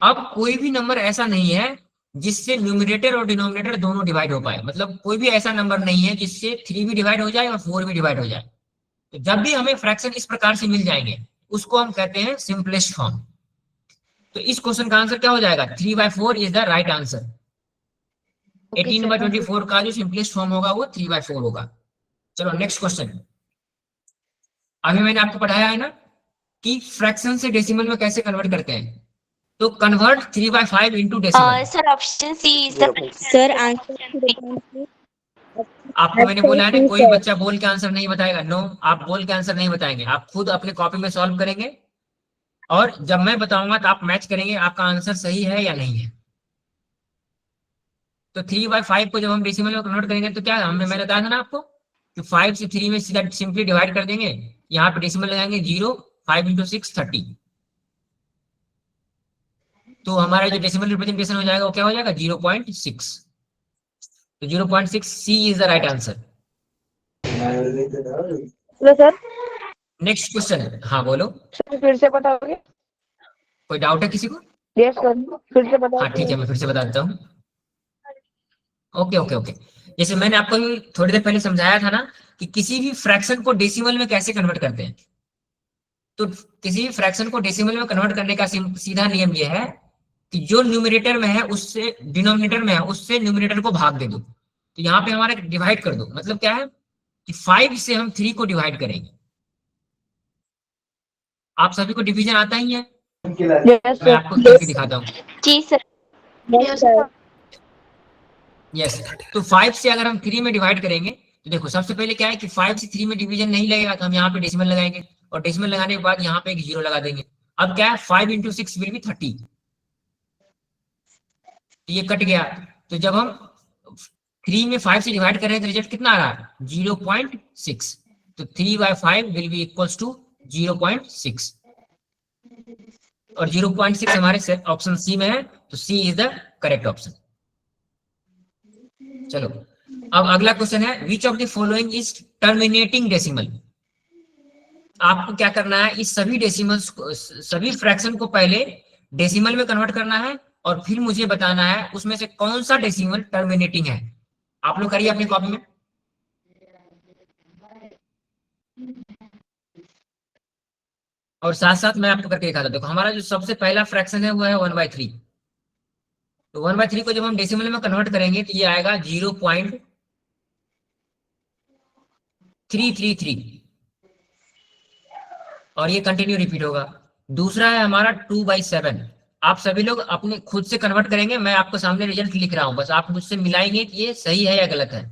अब कोई भी नंबर ऐसा नहीं है जिससे न्यूमरेटर और डिनोमिनेटर दोनों डिवाइड हो पाए, मतलब कोई भी ऐसा नंबर नहीं है जिससे 3 भी डिवाइड हो जाए और 4 भी डिवाइड हो जाए। तो जब भी हमें फ्रैक्शन इस प्रकार से मिल जाएंगे उसको हम कहते हैं सिंपलेस्ट फॉर्म। तो इस क्वेश्चन का आंसर क्या हो जाएगा, 3/4 इज द राइट आंसर। 18/24 का जो सिंपलेस्ट फॉर्म होगा वो 3/4 होगा। चलो नेक्स्ट क्वेश्चन। अभी मैंने आपको पढ़ाया है ना कि फ्रैक्शन से डेसिमल में कैसे कन्वर्ट करते हैं। तो convert 3/5 into decimal. Sir option c is the sir answer. आपको मैंने बोला है ना कोई बच्चा बोल के आंसर नहीं बताएगा। नो, आप बोल के आंसर नहीं बताएंगे, आप खुद अपने कॉपी में सॉल्व करेंगे और जब मैं बताऊंगा तो आप मैच करेंगे आपका आंसर सही है या नहीं है। तो 3/5 को जब हम डेसिमल में कन्वर्ट करेंगे तो क्या हमने, मैंने बताया था ना आपको कि 5 से 3 में सीधा सिंपली डिवाइड कर देंगे, यहाँ पे डेसिमल लगाएंगे 0, 5 × 6 30। तो हमारा जो डेसिमल रिप्रेजेंटेशन हो जाएगा वो क्या हो जाएगा 0.6। तो 0.6 C is the right answer. Hello sir. Next question, हाँ बोलो, सर फिर से बताओगे। कोई डाउट है किसी को। यस सर फिर से बताओ। हाँ ठीक है मैं फिर से बता देता हूँ। ओके ओके ओके, जैसे मैंने आपको थोड़ी देर पहले समझाया था ना कि किसी भी फ्रैक्शन को डेसिमल में कैसे कन्वर्ट करते हैं। तो किसी भी फ्रैक्शन को डेसिमल में कन्वर्ट करने का सीधा नियम यह है कि जो न्यूमरेटर में है उससे डिनोमिनेटर में है उससे न्यूमरेटर को भाग दे दो। तो यहाँ पे हमारा डिवाइड कर दो, मतलब क्या है कि 5 से हम 3 को डिवाइड करेंगे। आप सभी को डिवीजन आता ही है, यस मैं आपको करके दिखाता हूँ। जी सर। यस, तो 5 से अगर हम 3 में डिवाइड करेंगे तो देखो सबसे पहले क्या है कि 5 से 3 में डिवीजन नहीं लगेगा तो हम यहाँ पे डेसिमल लगाएंगे और डेसिमल लगाने के बाद यहाँ पे एक 0 लगा देंगे। अब क्या है 5 × 6 विल बी 30। ये कट गया। तो जब हम 3 में 5 से डिवाइड कर रहे हैं तो रिजल्ट कितना आ रहा है? 0.6। तो 3/5 विल बी इक्वल्स टू 0.6 और 0.6 हमारे ऑप्शन सी में है, तो सी इज द करेक्ट ऑप्शन। चलो अब अगला क्वेश्चन है, which of the following is terminating decimal. आपको क्या करना है, इस सभी डेसिमल्स को, सभी फ्रैक्शन को पहले डेसिमल में कन्वर्ट करना है और फिर मुझे बताना है उसमें से कौन सा डेसिमल टर्मिनेटिंग है। आप लोग करिए अपनी कॉपी में। और साथ साथ मैं आपको करके दिखाता हूं। देखो हमारा जो सबसे पहला फ्रैक्शन है वो है 1/3। तो 1/3 को जब हम डेसिमल में कन्वर्ट करेंगे तो ये आएगा 0.333 और ये कंटिन्यू रिपीट होगा। दूसरा है हमारा 2/7। आप सभी लोग अपने खुद से कन्वर्ट करेंगे, मैं आपको सामने रिजल्ट लिख रहा हूं, बस आप मुझसे मिलाएंगे कि ये सही है या गलत है।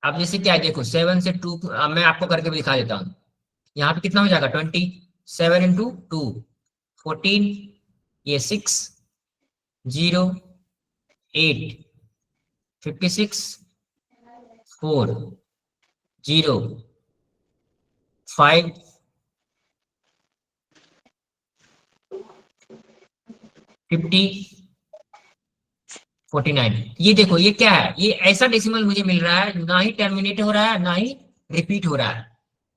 अब जैसे क्या है, देखो 7 से 2 मैं आपको करके भी दिखा देता हूँ। यहाँ पे कितना हो जाएगा 20, 7 × 2 14, ये 6 0 8 56 4 0 5 50 49। ये देखो ये क्या है, ये ऐसा डेसिमल मुझे मिल रहा है, ना ही टर्मिनेट हो रहा है ना ही रिपीट हो रहा है।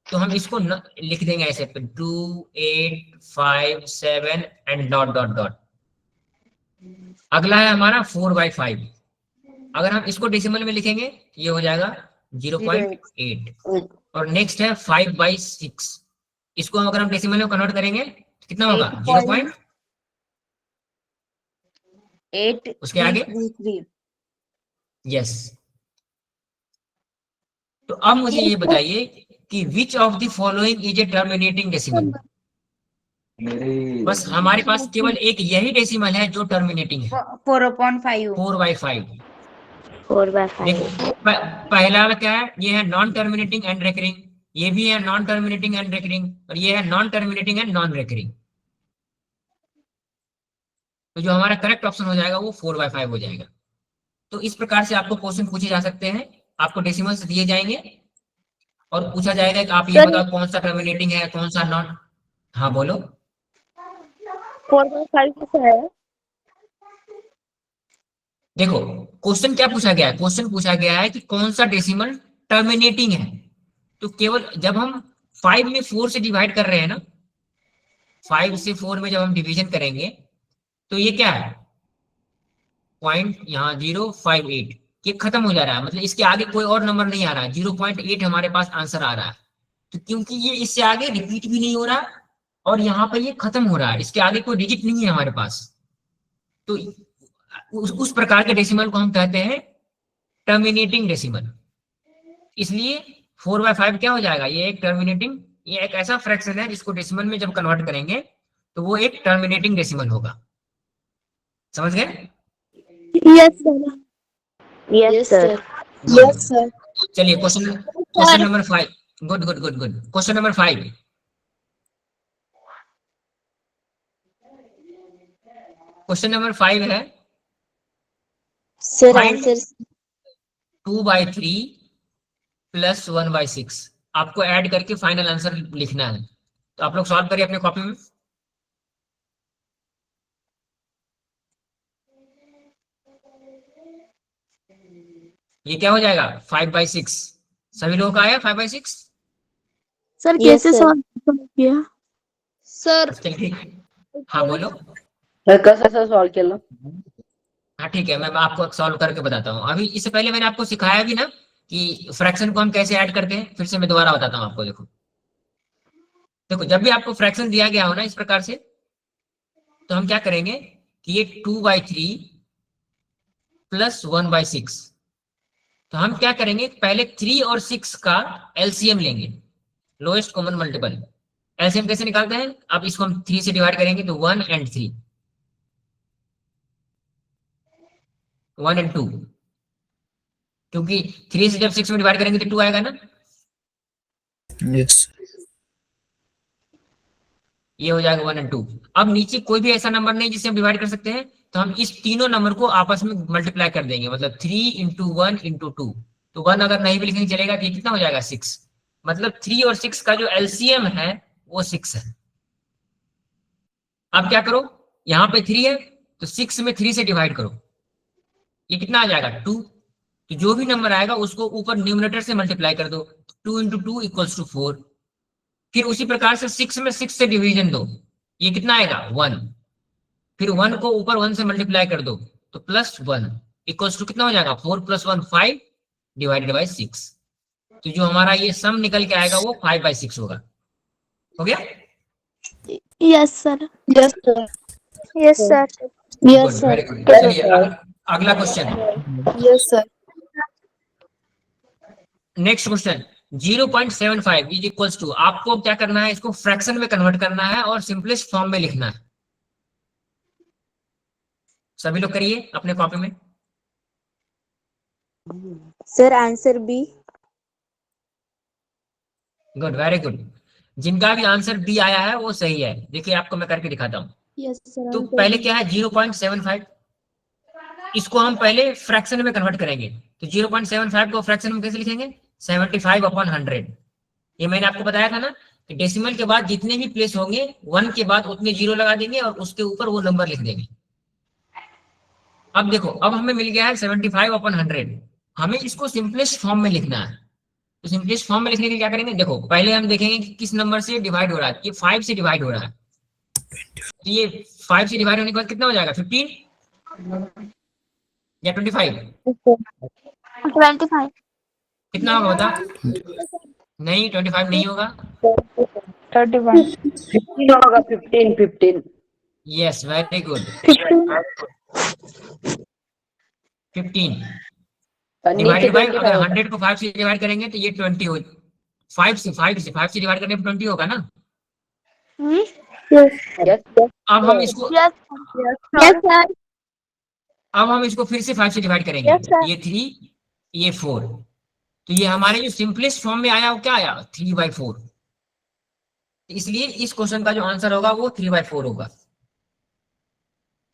तो हम इसको लिख देंगे ऐसे 2 8 5 7 एंड डॉट डॉट डॉट। अगला है हमारा 4/5। अगर हम इसको डेसिमल में लिखेंगे ये हो जाएगा 0.8। और नेक्स्ट है 5/6। इसको अगर हम डेसिमल में कन्वर्ट करेंगे तो कितना होगा 0.8 उसके आगे। यस। तो अब मुझे ये बताइए कि विच of the following is a terminating decimal. बस हमारे पास केवल एक यही डेसिमल है जो टर्मिनेटिंग है, 4/5। 4/5। 4/5। देखो पहला वाला क्या है, ये है नॉन टर्मिनेटिंग एंड रेकरिंग, ये भी है नॉन टर्मिनेटिंग एंड रेकरिंग, और ये है non terminating and non recurring. तो जो हमारा करेक्ट ऑप्शन हो जाएगा वो 4/5 हो जाएगा। तो इस प्रकार से आपको क्वेश्चन पूछे जा सकते हैं, आपको डेसिमल्स दिए जाएंगे और पूछा जाएगा कि आप ये सर बताओ कौन सा टर्मिनेटिंग है कौन सा नॉन। हाँ बोलो। 4/5 कैसा है? देखो क्वेश्चन क्या पूछा गया है, क्वेश्चन पूछा गया है कि कौन सा डेसिमल टर्मिनेटिंग है। तो केवल जब हम 5 में 4 से डिवाइड कर रहे हैं ना, 5 से 4 में जब हम डिवीजन करेंगे तो ये क्या है, पॉइंट यहाँ 058, ये खत्म हो जा रहा है, मतलब इसके आगे कोई और नंबर नहीं आ रहा है, 0.8 हमारे पास आंसर आ रहा है। तो क्योंकि ये इससे आगे रिपीट भी नहीं हो रहा और यहाँ पर ये खत्म हो रहा है, इसके आगे कोई डिजिट नहीं है हमारे पास, तो उस प्रकार के डेसिमल को हम कहते हैं टर्मिनेटिंग डेसिमल। इसलिए 4/5 क्या हो जाएगा, ये एक टर्मिनेटिंग, ये एक ऐसा फ्रैक्शन है जिसको डेसिमल में जब कन्वर्ट करेंगे तो वो एक टर्मिनेटिंग डेसिमल होगा। समझ गए? Yes sir. Yes sir. Yes sir. चलिए question number 5। Good good good good. Question number 5। Question number 5 है सर फाइंड आंसर 2/3 + 1/6। आपको ऐड करके फाइनल आंसर लिखना है। तो आप लोग सॉल्व करिए अपने कॉपी में। ये क्या हो जाएगा 5/6। सभी लोगों का आया 5/6? सर Yes, कैसे sir. सॉल्व किया? सर चल ठीक। हाँ बोलो। कसं सॉल्व केलं? हाँ ठीक है, मैं आपको सॉल्व करके बताता हूँ। अभी इससे पहले मैंने आपको सिखाया भी ना कि फ्रैक्शन को हम कैसे ऐड करते हैं, फिर से मैं दोबारा बताता हूँ आपको। देखो देखो जब भी आपको फ्रैक्शन दिया गया हो ना इस प्रकार से, तो हम क्या करेंगे कि ये 2/3 + 1/6, तो हम क्या करेंगे पहले 3 और 6 का एलसीएम लेंगे, लोएस्ट कॉमन मल्टीपल। एलसीएम कैसे निकालते हैं, अब इसको हम 3 से डिवाइड करेंगे तो 1 और 3, 1 और 2, क्योंकि 3 से जब 6 में डिवाइड करेंगे तो 2 आएगा ना। Yes. ये हो जाएगा 1 और 2। अब नीचे कोई भी ऐसा नंबर नहीं जिसे हम डिवाइड कर सकते हैं, तो हम इस तीनों नंबर को आपस में मल्टीप्लाई कर देंगे, मतलब 3 इंटू 1 इंटू 2। तो 1 अगर नहीं भी लिखेंगे चलेगा, तो ये कितना हो जाएगा 6। मतलब 3 और 6 का जो एलसीएम है वो 6 है। अब क्या करो, यहाँ पे 3 है तो 6 में 3 से डिवाइड करो, ये कितना आ जाएगा 2। तो जो भी नंबर आएगा उसको ऊपर न्यूमरेटर से मल्टीप्लाई कर दो, 2 इंटू 2 इक्वल्स टू 4। फिर उसी प्रकार से 6 में 6 से डिवीजन दो, ये कितना आएगा 1। फिर 1 को ऊपर 1 से मल्टीप्लाई कर दो, तो +1 इक्वल्स टू कितना हो जाएगा 4 + 1 5 डिवाइडेड बाई 6। तो जो हमारा ये सम निकल के आएगा वो 5/6 होगा। हो गया? Yes, sir. Yes, sir. Yes, sir. Yes, good, sir. Very good. चलिए अगला question. Yes, sir. Next question 0.75 is equals to, आपको क्या करना है, इसको फ्रैक्शन में कन्वर्ट करना है और सिंपलेस्ट फॉर्म में लिखना है। सभी लोग करिए अपने कॉपी में। Sir, answer B. Good, very good. जिनका भी आंसर बी आया है वो सही है। देखिए आपको मैं करके दिखाता हूँ। Yes, sir. तो Answer पहले B. क्या है 0.75, इसको हम पहले फ्रैक्शन में कन्वर्ट करेंगे। तो 0.75 को फ्रैक्शन में कैसे लिखेंगे, 75/100। ये मैंने आपको बताया था ना कि डेसिमल के बाद जितने भी प्लेस होंगे 1 के बाद उतने जीरो लगा देंगे और उसके ऊपर वो नंबर लिख देंगे। अब देखो, अब हमें मिल गया है 75/100, हमें इसको सिंपलेस्ट फॉर्म में लिखना है। तो सिंपलेस्ट फॉर्म में लिखने के लिए क्या करेंगे, देखो पहले हम देखेंगे कि किस नंबर से डिवाइड हो रहा है। ये 5 से डिवाइड हो रहा है, तो ये 5 से डिवाइड होने के बाद कितना हो जाएगा 15 या 25? 25. कितना होगा बता? नहीं 25 नहीं होगा। 31. 15 होगा, 15। Yes, very good, 15 divided by, अगर 100 को 5 से डिवाइड करेंगे तो ये 20 हो। 5 से डिवाइड करने पर 20 होगा ना। Yes. अब हम इसको Yes. Yes, sir. अब हम इसको फिर से 5 से डिवाइड करेंगे। Yes, sir. ये 3, ये 4, तो ये हमारे जो सिंपलेस्ट फॉर्म में आया वो क्या आया 3/4। इसलिए इस क्वेश्चन का जो आंसर होगा वो 3/4 होगा।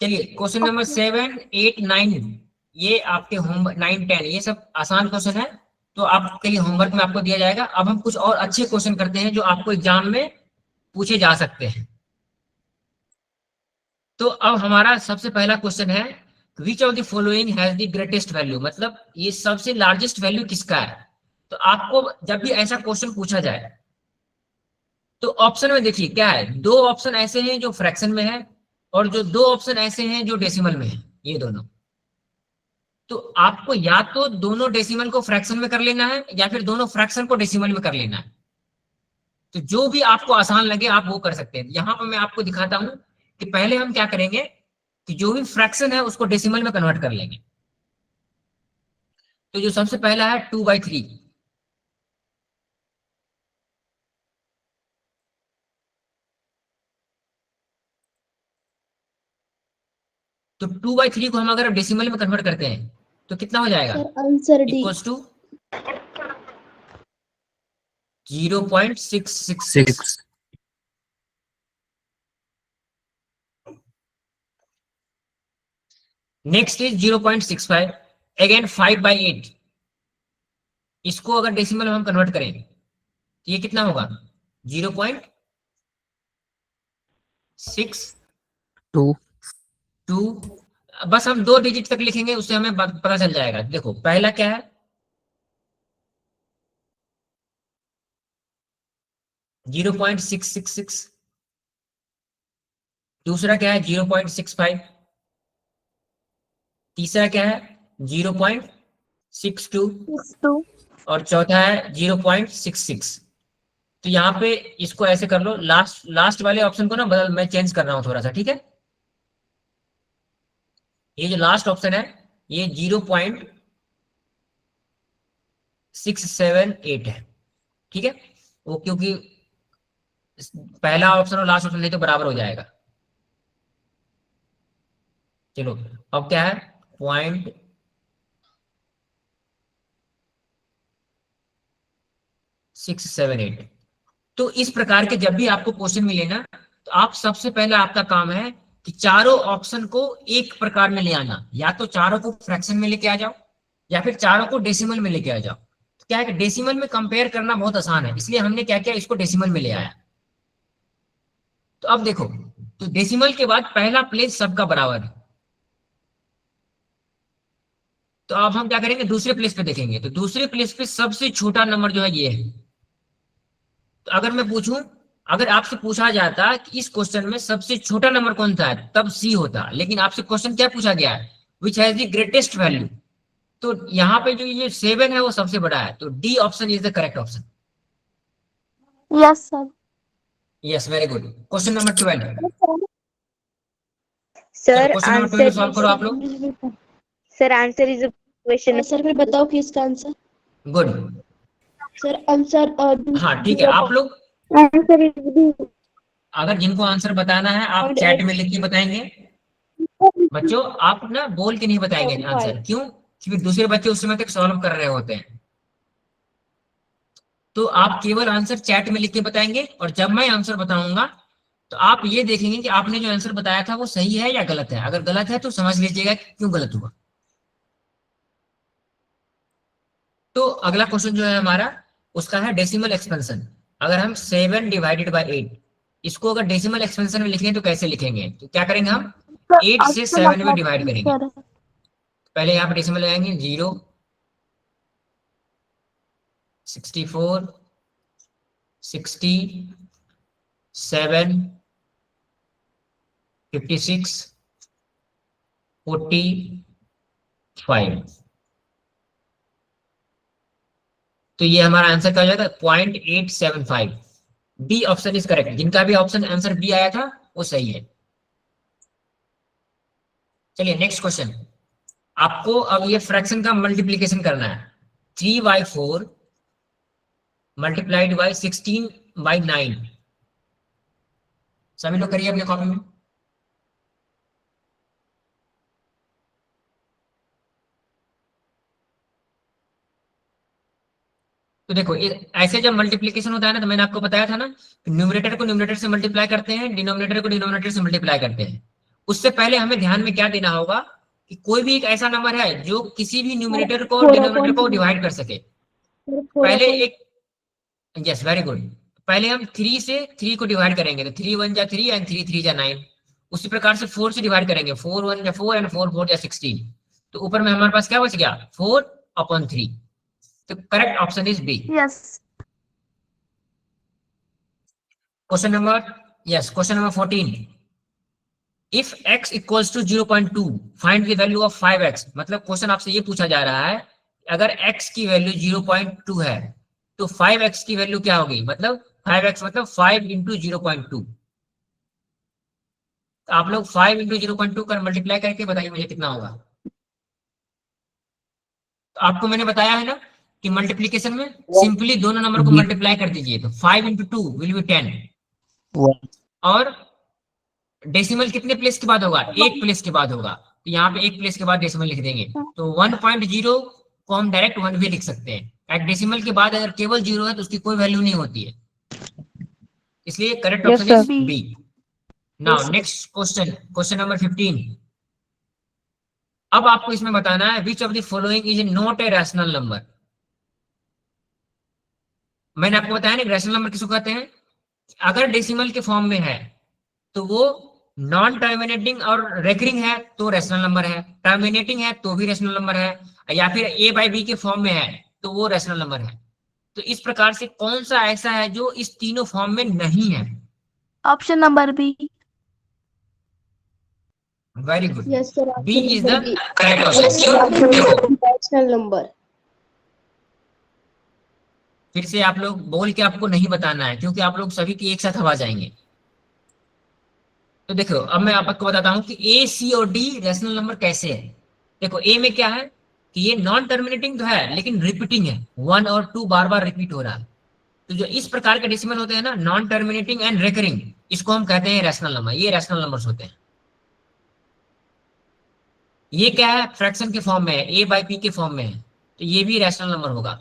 चलिए क्वेश्चन नंबर 7, 8, 9, ये आपके होमवर्क 9, 10 ये सब आसान क्वेश्चन है, तो आपके लिए होमवर्क में आपको दिया जाएगा। अब हम कुछ और अच्छे क्वेश्चन करते हैं जो आपको एग्जाम में पूछे जा सकते हैं। तो अब हमारा सबसे पहला क्वेश्चन है, which of the following has the greatest value, मतलब ये सबसे लार्जेस्ट वैल्यू किसका है। तो आपको जब भी ऐसा क्वेश्चन पूछा जाए तो ऑप्शन में देखिए क्या है, 2 ऑप्शन ऐसे हैं जो फ्रैक्शन में है और जो 2 ऑप्शन ऐसे हैं जो डेसिमल में है, ये दोनों। तो आपको या तो दोनों डेसिमल को फ्रैक्शन में कर लेना है या फिर दोनों फ्रैक्शन को डेसिमल में कर लेना है। तो जो भी आपको आसान लगे आप वो कर सकते हैं। यहां पर मैं आपको दिखाता हूं कि पहले हम क्या करेंगे कि जो भी फ्रैक्शन है उसको डेसिमल में कन्वर्ट कर लेंगे। तो जो सबसे पहला है 2/3, तो 2/3 को हम अगर डेसिमल में कन्वर्ट करते हैं तो कितना हो जाएगा, Sir, answer D. Equals to 0.666। Next is 0.65, again 5/8, इसको अगर डेसिमल में हम कन्वर्ट करें तो ये कितना होगा 0.62। बस हम 2 डिजिट तक लिखेंगे उससे हमें पता चल जाएगा। देखो पहला क्या है 0.666, दूसरा क्या है 0.65, तीसरा क्या है 0.62 और चौथा है 0.66। तो यहाँ पे इसको ऐसे कर लो, लास्ट वाले ऑप्शन को ना मैं चेंज कर रहा हूं थोड़ा सा, ठीक है। ये जो लास्ट ऑप्शन है ये 0.678 है, ठीक है। वो क्योंकि पहला ऑप्शन और लास्ट ऑप्शन नहीं तो बराबर हो जाएगा। चलो अब क्या है 0.678। तो इस प्रकार के जब भी आपको क्वेश्चन मिले ना तो आप सबसे पहले आपका काम है कि चारों ऑप्शन को एक प्रकार में ले आना, या तो चारों को फ्रैक्शन में लेके आ जाओ या फिर चारों को डेसिमल में लेके आ जाओ। तो क्या है कि डेसिमल में कंपेयर करना बहुत आसान है, इसलिए हमने क्या किया, इसको डेसिमल में ले आया। तो अब देखो, तो डेसिमल के बाद पहला प्लेस सबका बराबर है, तो अब हम क्या करेंगे, दूसरे प्लेस पे देखेंगे। तो दूसरे प्लेस पे सबसे छोटा नंबर जो है ये है। तो अगर मैं पूछूं, अगर आपसे पूछा जाता कि इस क्वेश्चन में सबसे छोटा नंबर कौन सा है, तब सी होता, लेकिन आपसे क्वेश्चन क्या पूछा गया है, which has the greatest value. तो यहाँ पे जो ये 7 है वो सबसे बड़ा है, तो D option is the correct option. Yes, sir. Yes, very good. Question number 12। Sir question number 12 solve करो आप लोग। Sir answer is question. Sir मैं बताओ कि इसका आंसर। गुड। सर आंसर हाँ ठीक है, आप लोग आंसर इज अगर जिनको आंसर बताना है आप चैट में लिख के बताएंगे। बच्चों आप ना बोल के नहीं बताएंगे आंसर, क्यों, क्योंकि दूसरे बच्चे उस समय तक सॉल्व कर रहे होते हैं। तो आप केवल आंसर चैट में लिख के बताएंगे, और जब मैं आंसर बताऊंगा तो आप ये देखेंगे कि आपने जो आंसर बताया था वो सही है या गलत है। अगर गलत है तो समझ लीजिएगा कि क्यों गलत हुआ। तो अगला क्वेश्चन जो है हमारा, उसका है डेसिमल एक्सपेंशन। अगर हम 7 डिवाइडेड बाई 8, इसको अगर डेसिमल एक्सपेंशन में लिखेंगे तो कैसे लिखेंगे, तो क्या करेंगे हम 8 से 7 में डिवाइड करेंगे। सर पहले यहाँ पे डेसिमल लगाएंगे, 0, 64, 60, 7, 56, 45। तो ये हमारा आंसर क्या हो जाएगा, 0.875। B option is correct. जिनका भी ऑप्शन आंसर बी आया था वो सही है। चलिए नेक्स्ट क्वेश्चन। आपको अब ये फ्रैक्शन का मल्टीप्लीकेशन करना है। 3/4 मल्टीप्लाइड बाई 16/9। सभी लोग करिए अपने कॉपी में। तो देखो ऐसे जब मल्टीप्लीकेशन होता है ना, तो मैंने आपको बताया था ना, न्यूमरेटर को न्यूमरेटर से मल्टीप्लाई करते हैं, डिनोमिनेटर को डिनोमिनेटर से मल्टीप्लाई करते हैं। उससे पहले हमें ध्यान में क्या देना होगा कि कोई भी एक ऐसा नंबर है जो किसी भी न्यूमरेटर को और डिनोमिनेटर को डिवाइड कर सके। पहले एक, यस वेरी गुड, पहले हम 3 से 3 को डिवाइड करेंगे, तो 3 1 जा 3 एंड 3 3 जा 9। उसी प्रकार से 4 से डिवाइड करेंगे, 4 1 जा 4 एंड 4 4 जा 16। तो ऊपर में हमारे पास क्या बच गया, 4/3। तो correct option is b. Yes question number 14। इफ x equals to 0.2 find the value of 5x। मतलब क्वेश्चन आपसे ये पूछा जा रहा है, अगर x की वैल्यू 0.2 है तो 5x की वैल्यू क्या होगी, मतलब 5x मतलब 5 इंटू 0.2। तो आप लोग 5 इंटू 0.2 कर मल्टीप्लाई करके बताइए मुझे कितना होगा। तो आपको मैंने बताया है ना कि मल्टीप्लीकेशन में सिंपली दोनों नंबर को मल्टीप्लाई कर दीजिए, तो 5 इंटू 2 विल बी 10। और डेसिमल कितने प्लेस के बाद होगा, एक प्लेस के बाद होगा, तो यहाँ पे एक प्लेस के बाद डेसिमल लिख देंगे। तो 1.0 को हम डायरेक्ट 1 भी लिख सकते हैं। डेसिमल के बाद अगर केवल 0 है तो उसकी कोई वैल्यू नहीं होती है, इसलिए correct option is b. Now next question, question number 15। अब आपको इसमें बताना है which of the following is not a rational number. मैंने आपको बताया ना रैशनल नंबर किसको कहते हैं, अगर डेसिमल के फॉर्म में है तो वो नॉन टर्मिनेटिंग और रेकरिंग है तो रैशनल नंबर है, टर्मिनेटिंग है तो भी रैशनल नंबर है, या फिर a/b के फॉर्म में है तो वो रैशनल नंबर है। तो इस प्रकार से कौन सा ऐसा है जो इस तीनों फॉर्म में नहीं है। Option number b. Very good, yes sir b is the correct option. Rational number. फिर से आप लोग बोल के आपको नहीं बताना है, क्योंकि आप लोग सभी की एक साथ हवा जाएंगे। तो देखो अब मैं आपको बताता हूं कि ए, सी और डी रैशनल नंबर कैसे है। देखो ए में क्या है कि ये नॉन टर्मिनेटिंग तो है लेकिन रिपीटिंग है, 1 और 2 बार बार रिपीट हो रहा है। तो जो इस प्रकार के डेसिमल होते हैं ना, नॉन टर्मिनेटिंग एंड रेकरिंग, इसको हम कहते हैं रैशनल नंबर। ये रैशनल नंबर्स होते हैं। ये क्या है, फ्रैक्शन के फॉर्म में है, a/p के फॉर्म में है, तो ये भी रैशनल नंबर होगा।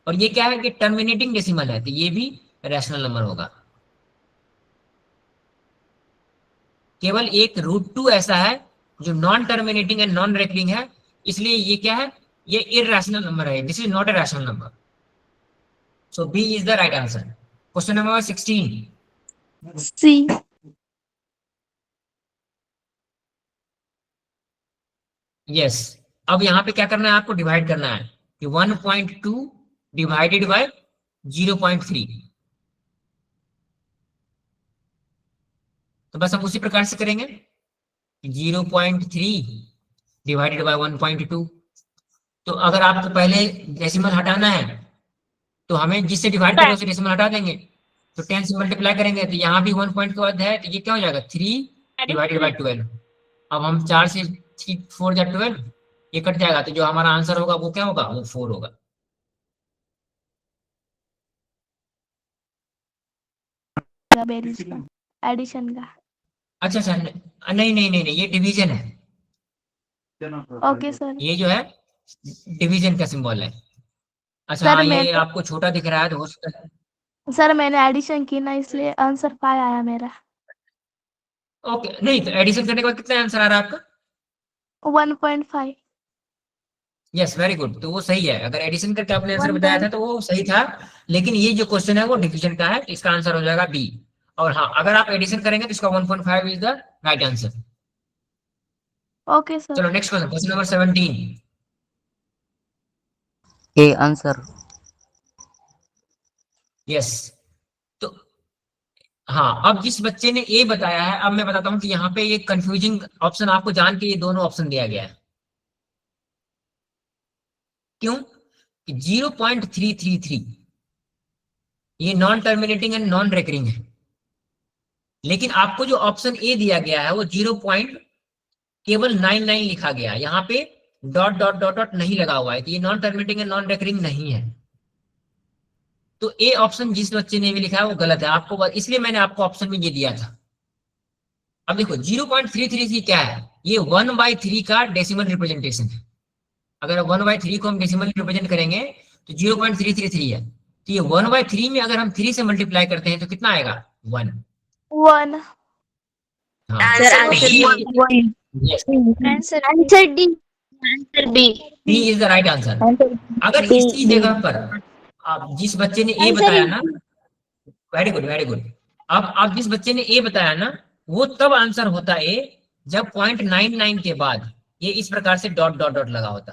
और ये क्या है कि टर्मिनेटिंग डेसिमल है, तो ये भी रैशनल नंबर होगा। केवल एक √2 ऐसा है जो non terminating and non recurring है, इसलिए ये क्या है, ये इरैशनल नंबर है, this is not a rational number. So b is the right answer. Question number 16। C. Yes, अब यहाँ पे क्या करना है, आपको डिवाइड करना है कि 1.2 डिवाइडेड बाय 0.3। तो बस हम उसी प्रकार से करेंगे, 0.3 डिवाइडेड बाय 1.2। तो अगर आपको पहले डेसिमल हटाना है तो हमें जिससे डिवाइड करें उसे डेसिमल हटा देंगे, तो 10 से मल्टीप्लाई करेंगे, तो यहाँ भी 1 पॉइंट के बाद है, तो ये क्या हो जाएगा, 3 डिवाइडेड बाय 12। अब हम 4 से 3 4 जा 12, ये कट जाएगा, तो जो हमारा आंसर होगा वो क्या होगा, वो 4 होगा। एडिशन का। अच्छा अच्छा, नहीं नहीं नहीं नहीं, ये डिवीजन है, ओके सर। ये जो है डिवीजन का सिंबल है। अच्छा सर हाँ, ये मैंने आपको छोटा दिख रहा है तो हो सकता है। सर मैंने एडिशन की ना, इसलिए आंसर 5 आया मेरा। ओके, नहीं तो एडिशन करने के बाद कितना आंसर आ रहा है आपका, 1.5। यस वेरी गुड, तो वो सही है। अगर एडिशन करके आपने आंसर 1. बताया था तो वो सही था, लेकिन ये जो क्वेश्चन है वो डिवीजन का है, इसका आंसर हो जाएगा बी। और हाँ, अगर आप एडिशन करेंगे तो इसका 1.5 is the right answer. Okay sir. चलो next question, question number 17। A answer. Yes, तो हाँ, अब जिस बच्चे ने ए बताया है, अब मैं बताता हूँ कि यहाँ पे ये कंफ्यूजिंग ऑप्शन आपको जान के ये दोनों ऑप्शन दिया गया है। क्यों, 0.333 ये non terminating and non recurring है, लेकिन आपको जो ऑप्शन ए दिया गया है वो 0.99 लिखा गया है, यहाँ पे डॉट डॉट डॉट डॉट नहीं लगा हुआ है, तो ये non terminating and non recurring नहीं है। तो ए ऑप्शन जिस बच्चे ने भी लिखा है वो गलत है, आपको इसलिए मैंने आपको ऑप्शन में ये दिया था। अब देखो 0.333 क्या है, ये 1/3 का डेसिमल रिप्रेजेंटेशन है। अगर 1/3 को हम डेसिमल रिप्रेजेंट करेंगे तो 0.333 है, तो ये 1/3 में अगर हम 3 से मल्टीप्लाई करते हैं तो कितना आएगा, 1। 1। हाँ, सर तो answer yes, answer d. Answer b. B is the right answer. अगर इसी जगह पर आप जिस बच्चे ने ए बताया ना, वेरी गुड वेरी गुड, अब आप जिस बच्चे ने ए बताया ना, वो तब आंसर होता ए जब 0.99 के बाद ये इस प्रकार से डॉट डॉट डॉट लगा होता,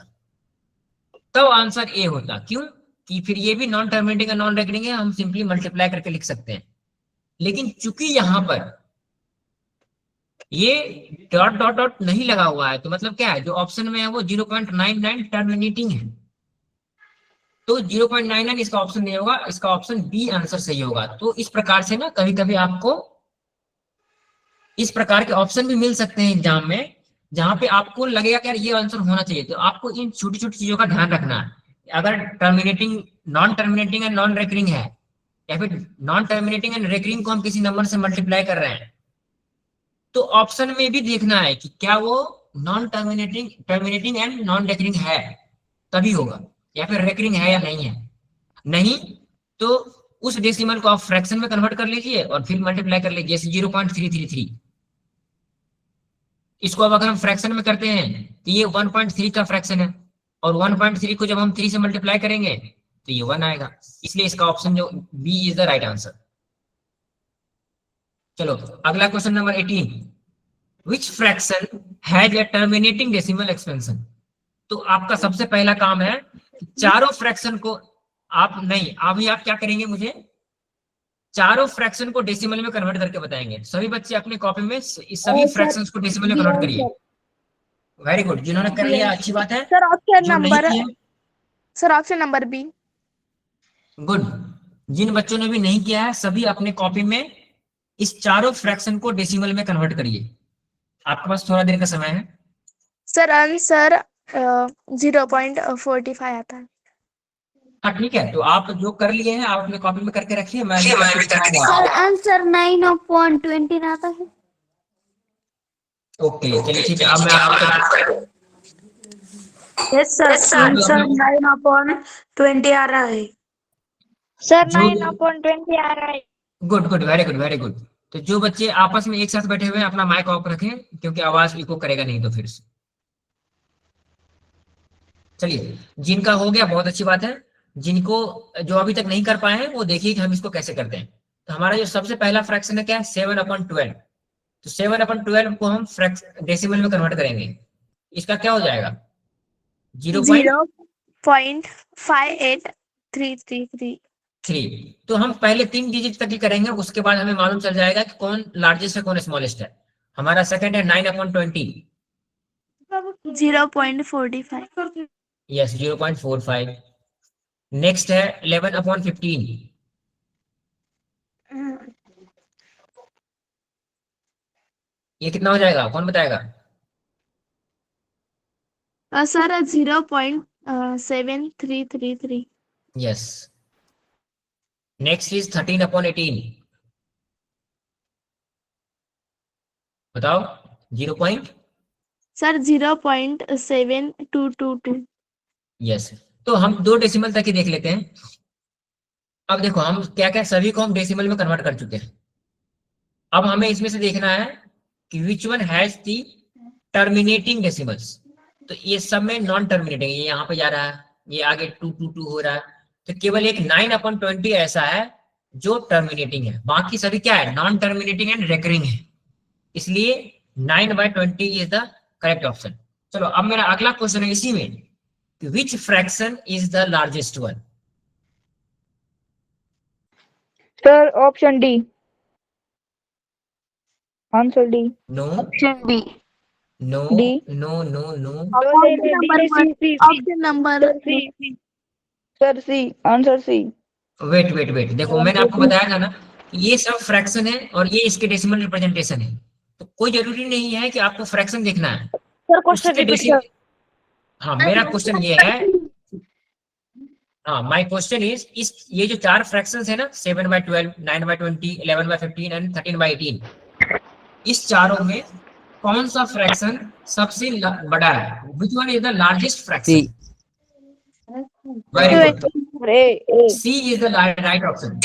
तब आंसर ए होता। क्यों, कि फिर ये भी नॉन टर्मिनेटिंग और नॉन रेकरिंग है, हम सिंपली मल्टीप्लाई करके लिख सकते हैं। लेकिन चूंकि यहां पर ये डॉट डॉट डॉट नहीं लगा हुआ है, तो मतलब क्या है, जो ऑप्शन में है वो 0.99 टर्मिनेटिंग है, तो 0.99 इसका ऑप्शन नहीं होगा, इसका ऑप्शन बी आंसर सही होगा। तो इस प्रकार से ना कभी कभी आपको इस प्रकार के ऑप्शन भी मिल सकते हैं एग्जाम में, जहां पे आपको लगेगा कि यार ये आंसर होना चाहिए, तो आपको इन छोटी छोटी चीजों का ध्यान रखना है। अगर terminating non terminating and non recurring है, या फिर नॉन टर्मिनेटिंग एंड रेकरिंग को हम किसी नंबर से मल्टीप्लाई कर रहे हैं, तो ऑप्शन में भी देखना है कि क्या वो non terminating and non recurring है, तभी होगा, या फिर रेकरिंग है या नहीं है। नहीं तो उस डेसिमल को आप फ्रैक्शन में कन्वर्ट कर लीजिए और फिर मल्टीप्लाई कर लीजिए, जैसे 0.333। इसको अब अगर हम फ्रैक्शन में करते हैं तो ये 1.3 का फ्रैक्शन है, और 1.3 को जब हम 3 से मल्टीप्लाई करेंगे तो ये 1 आएगा, इसलिए इसका ऑप्शन जो b is the right answer. चलो अगला question number 18, which fraction has a terminating decimal expansion. तो आपका सबसे पहला काम है चारों फ्रैक्शन को आप नहीं, अभी आप क्या करेंगे, मुझे चारों फ्रैक्शन को डेसिमल में कन्वर्ट करके बताएंगे। सभी बच्चे अपने कॉपी में सभी फ्रैक्शंस को डेसिमल में कन्वर्ट करिए। वेरी गुड, जिन्होंने कर लिया अच्छी बात है, सर ऑप्शन जो नहीं नंबर किया sir option number B. Good, जिन बच्चों ने भी नहीं किया है सभी अपने कॉपी में इस चारों फ्रैक्शन को डेसिमल में कन्वर्ट करिए, आपके पास थोड़ा देर का समय है। सर आंसर 0.45 आता है। हाँ ठीक है, तो आप जो कर लिए हैं आप अपने कॉपी में करके रखिए, मैं भी सर आंसर 9/20 आता है। ओके चलिए ठीक है, अब मैं आपको यस सर, आंसर 9/20 आ रहा है। सर जो 9/20 आ रहा है। Good good, very good very good. तो जो बच्चे आपस में एक साथ बैठे हुए हैं अपना माइक ऑफ रखें, क्योंकि आवाज इको करेगा नहीं तो फिर से। चलिए, जिनका हो गया बहुत अच्छी बात है, जिनको जो अभी तक नहीं कर पाए हैं वो देखिए कि हम इसको कैसे करते हैं। तो हमारा जो सबसे पहला फ्रैक्शन है क्या है, 7/12। तो 7/12 को हम डेसिमल में कन्वर्ट करेंगे। इसका क्या हो जाएगा, 0.583333। तो हम पहले 3 डिजिट तक ही करेंगे, उसके बाद हमें मालूम चल जाएगा कि कौन लार्जेस्ट है कौन स्मॉलेस्ट है। हमारा सेकंड है 9/20। 0.45। यस, 0.45। नेक्स्ट है 11/15। ये कितना हो जाएगा, कौन बताएगा? सर 0.7333। यस। Next is 13/18। बताओ, 0. सर 0.7222। यस। तो हम 2 डेसिमल तक ही देख लेते हैं। अब देखो, हम क्या क्या सभी को हम डेसिमल में कन्वर्ट कर चुके हैं। अब हमें इसमें से देखना है कि which one has the terminating decimals. तो ये सब में नॉन टर्मिनेटिंग, ये यहाँ पे जा रहा है, ये आगे 222 हो रहा है। तो केवल एक 9/20 ऐसा है जो टर्मिनेटिंग है, बाकी सभी क्या है, नॉन टर्मिनेटिंग एंड रेकरिंग है। इसलिए 9/20 इज द करेक्ट ऑप्शन। चलो, अब मेरा अगला क्वेश्चन है इसी में, which fraction is the largest one? Sir, option D. Answer D. No option b. No D. No no no. Option number Sir, C. Answer C. Wait wait wait, देखो मैंने आपको बताया था ना, ये सब फ्रैक्शन है और ये इसके डेसिमल रिप्रेजेंटेशन है। तो कोई जरूरी नहीं है कि आपको फ्रैक्शन देखना है, सर क्वेश्चन उसके रिपीट डेसिमल। हाँ, मेरा क्वेश्चन ये है, हाँ माय क्वेश्चन इज, इस ये जो 4 फ्रैक्शंस है ना, 7/12, 9/20, 11/15 एंड 13/18, इस चारों में कौन सा फ्रैक्शन सबसे बड़ा है? Which one is the largest fraction? Very good, A. C is the right option.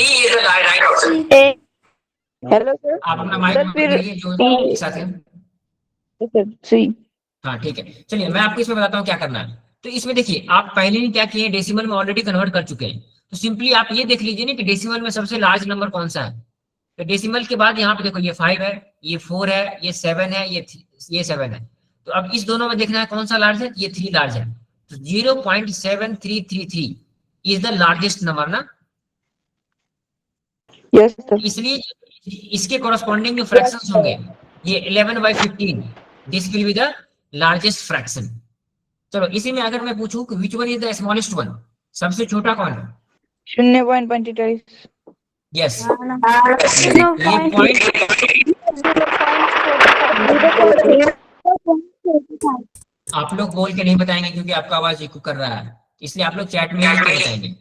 A. Hello, sir. आप अपना माइक सर, बंद फिर करिए जो E. एक साथ है। Sir, C. हाँ ठीक है, चलिए मैं आपको इसमें बताता हूँ क्या करना है। तो इसमें देखिए, आप पहले ही क्या किए, डेसिमल में ऑलरेडी कन्वर्ट कर चुके हैं। तो सिंपली आप ये देख लीजिए ना कि डेसिमल में सबसे लार्ज नंबर कौन सा है। तो डेसिमल के बाद यहाँ पे देखो, ये 5 है, ये 4 है, ये 7 है, ये 7 है। तो अब इस दोनों में देखना है कौन सा लार्ज है, ये 3 लार्ज है। तो 0.7333 इज द लार्जेस्ट नंबर ना। Yes, sir. इसलिए इसके कॉरस्पॉन्डिंग जो फ्रैक्शंस होंगे, ये 11/15, this will be the largest fraction. चलो, इसी में अगर मैं पूछूं कि विच one is the smallest one, सबसे छोटा कौन है? 0.45. यस, ये पॉइंट आप लोग बोल के नहीं बताएंगे क्योंकि आपका आवाज इको कर रहा है, इसलिए आप लोग चैट में लिख के बताएंगे।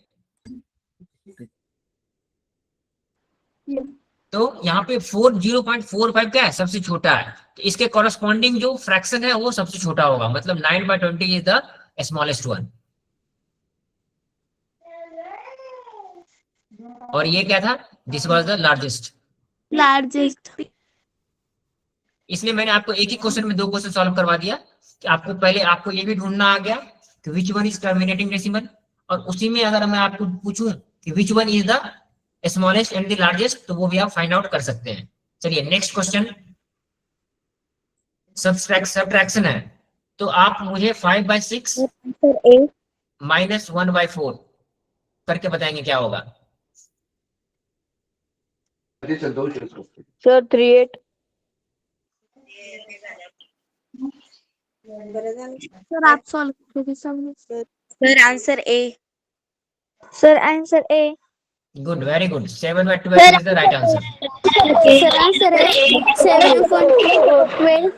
तो यहाँ पे 0.45 क्या है, सबसे छोटा है। तो इसके कॉरस्पॉन्डिंग जो फ्रैक्शन है वो सबसे छोटा होगा, मतलब 9/20 इज द स्मॉलेस्ट वन। और ये क्या था, दिस वाज द लार्जेस्ट। इसलिए मैंने आपको एक ही क्वेश्चन में 2 क्वेश्चन सॉल्व करवा दिया कि आपको पहले आपको ये भी ढूंढना आ गया कि विच वन इज टर्मिनेटिंग डेसिमल, और उसी में अगर मैं आपको पूछूं कि विच one is the smallest and the largest, तो वो भी आप फाइंड आउट कर सकते हैं। चलिए नेक्स्ट क्वेश्चन, सब्ट्रैक्शन है। तो आप मुझे 5/6 -1/4 करके बताएंगे क्या होगा। Sir, 38. सर आप सॉल्व करिए सब। Sir answer A. Sir answer A. Good, very good, 7/12 is the right answer. Sir answer है 7/12।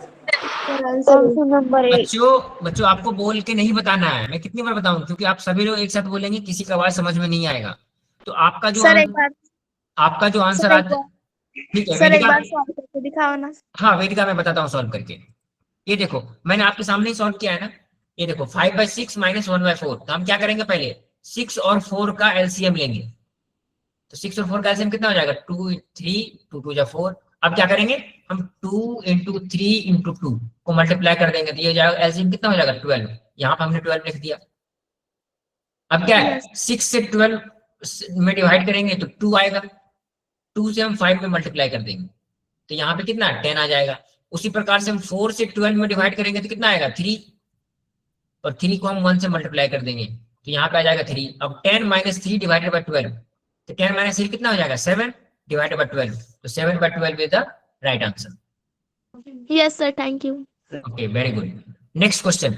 Option number A. बच्चों आपको बोल के नहीं बताना है, मैं कितनी बार बताऊं, क्योंकि आप सभी लोग एक साथ बोलेंगे, किसी का आवाज समझ में नहीं आएगा। तो आपका जो सर एक बार आपका जो आंसर सर एक आता, बार ठीक है, सर एक वेदिका, बार सॉल्व करके दिखाओ ना। हाँ वेदिका मैं बताता हूँ सॉल्व करके। ये देखो, मैंने आपके सामने ही सॉल्व किया है ना। ये देखो 5/6 -1/4, तो हम क्या करेंगे, पहले 6 और 4 का एलसीएम लेंगे। तो 6 और 4 का एलसीएम कितना हो जाएगा? 2 3 2 2 जा 4। अब क्या करेंगे हम 2 इंटू 3 इंटू 2 को मल्टीप्लाई कर देंगे तो ये जाएगा एलसीएम कितना हो जाएगा? 12। यहाँ पे हमने 12 लिख दिया। अब क्या है 6 से 12 में डिवाइड करेंगे तो 2 आएगा, 2 से हम 5 में मल्टीप्लाई कर देंगे तो यहाँ पे कितना 10 आ जाएगा। उसी प्रकार से हम 4 से 12 में डिवाइड करेंगे तो कितना आएगा 3, और 3 को हम 1 से मल्टीप्लाई कर देंगे तो यहाँ पे आ जाएगा 3। अब 10 माइनस 3 डिवाइडेड बाई 12, तो 10 माइनस 3 कितना हो जाएगा 7 डिवाइडेड बाई 12, तो 7 by 12 is the right answer. Yes, sir. Thank you. Okay very good. Next question,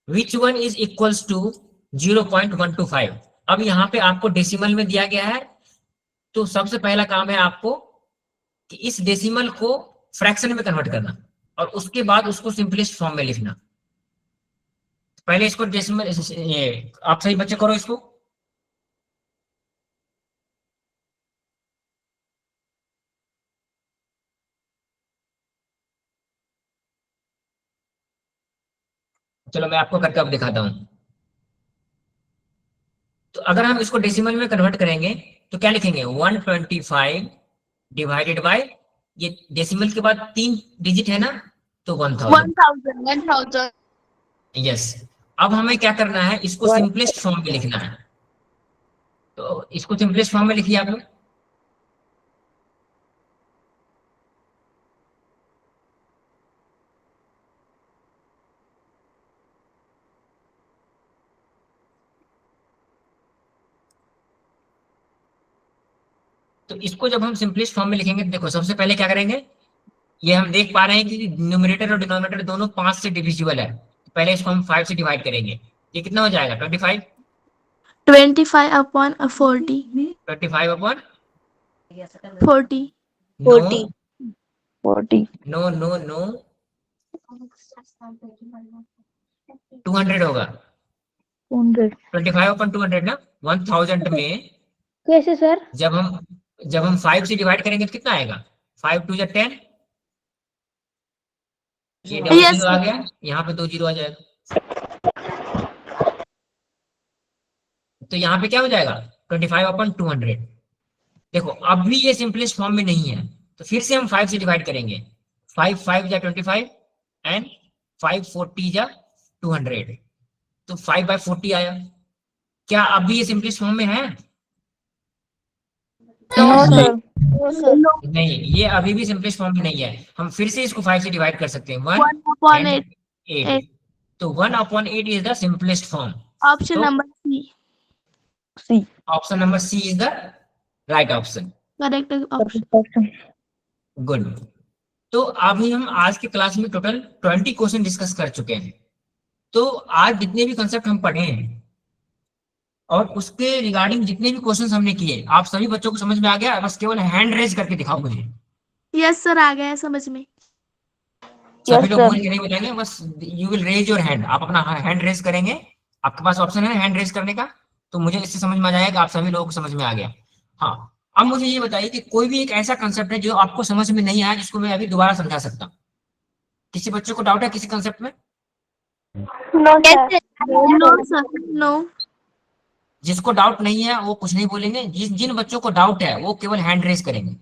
which one is equals to 0.125। अब यहाँ पे आपको डेसिमल में दिया गया है, तो सबसे पहला काम है आपको कि इस डेसिमल को फ्रैक्शन में कन्वर्ट करना और उसके बाद उसको सिंपलेस्ट फॉर्म में लिखना। पहले इसको डेसिमल, ये आप सही बच्चे करो इसको। चलो मैं आपको करके अब दिखाता हूं। तो अगर हम इसको डेसिमल में कन्वर्ट करेंगे तो क्या लिखेंगे 125 डिवाइडेड बाय, ये डेसिमल के बाद 3 डिजिट है ना, तो 1000। 1000 यस। अब हमें क्या करना है, इसको सिंपलेस्ट फॉर्म में लिखना है। तो इसको सिंपलेस्ट फॉर्म में लिखिए आप लोग। तो इसको जब हम सिंपलेस्ट फॉर्म में लिखेंगे, देखो सबसे पहले क्या करेंगे, ये हम देख पा रहे हैं कि न्यूमरेटर और डिनोमिनेटर दोनों 5 से डिविजिबल है। पहले इसको हम 5 से डिवाइड करेंगे, ये कितना हो जाएगा 25। 25 upon 40. 25 upon 40. 40. 40. No no no 200 होगा। 100. 25 अपॉन 200 ना, 1000 में कैसे सर? जब हम 5 से डिवाइड करेंगे तो कितना आएगा, 5 2 जा 10, ये डबल Yes, जीरो आ sir. गया, यहाँ पे 2 जीरो आ जाएगा, तो यहाँ पे क्या हो जाएगा 25 अपॉन 200। देखो अब भी ये सिंपलेस्ट फॉर्म में नहीं है, तो फिर से हम 5 से डिवाइड करेंगे, 5 5 जा 25 एंड 5 40 जा 200, तो 5 बाय 40 आया। क्या अब भी ये सिंपलेस्ट फॉर्म में है? No, sir. नहीं, ये अभी भी सिंपलेस्ट फॉर्म में नहीं है। हम फिर से इसको 5 से डिवाइड कर सकते हैं, 1 upon 8. 8, तो 1/8 is the simplest form. Option So- number C. C. Option number c is the right option. Correct option. Option. Good. तो अभी हम आज के क्लास में टोटल 20 क्वेश्चन डिस्कस कर चुके हैं। तो आज जितने भी कंसेप्ट हम पढ़े हैं और उसके रिगार्डिंग जितने भी क्वेश्चंस हमने किए, आप सभी बच्चों को समझ में आ गया? बस केवल हैंड रेज करके दिखाओ मुझे। Yes, sir. आ गया है समझ में. सभी लोग sir. बोल के नहीं बताएंगे, बस you will raise your hand, आप अपना हैंड रेज करेंगे। आपके पास ऑप्शन है हैंड रेज करने का, तो मुझे इससे समझ में आ जाएगा आप सभी लोगों को समझ में आ गया। हाँ, अब मुझे ये बताइए कि कोई भी एक ऐसा कंसेप्ट है जो आपको समझ में नहीं आया, जिसको मैं अभी दोबारा समझा सकता हूँ। किसी बच्चों को डाउट है किसी कंसेप्ट में? No sir. No, sir. No. जिसको डाउट नहीं है वो कुछ नहीं बोलेंगे, जिन बच्चों को डाउट है वो केवल हैंड रेज करेंगे।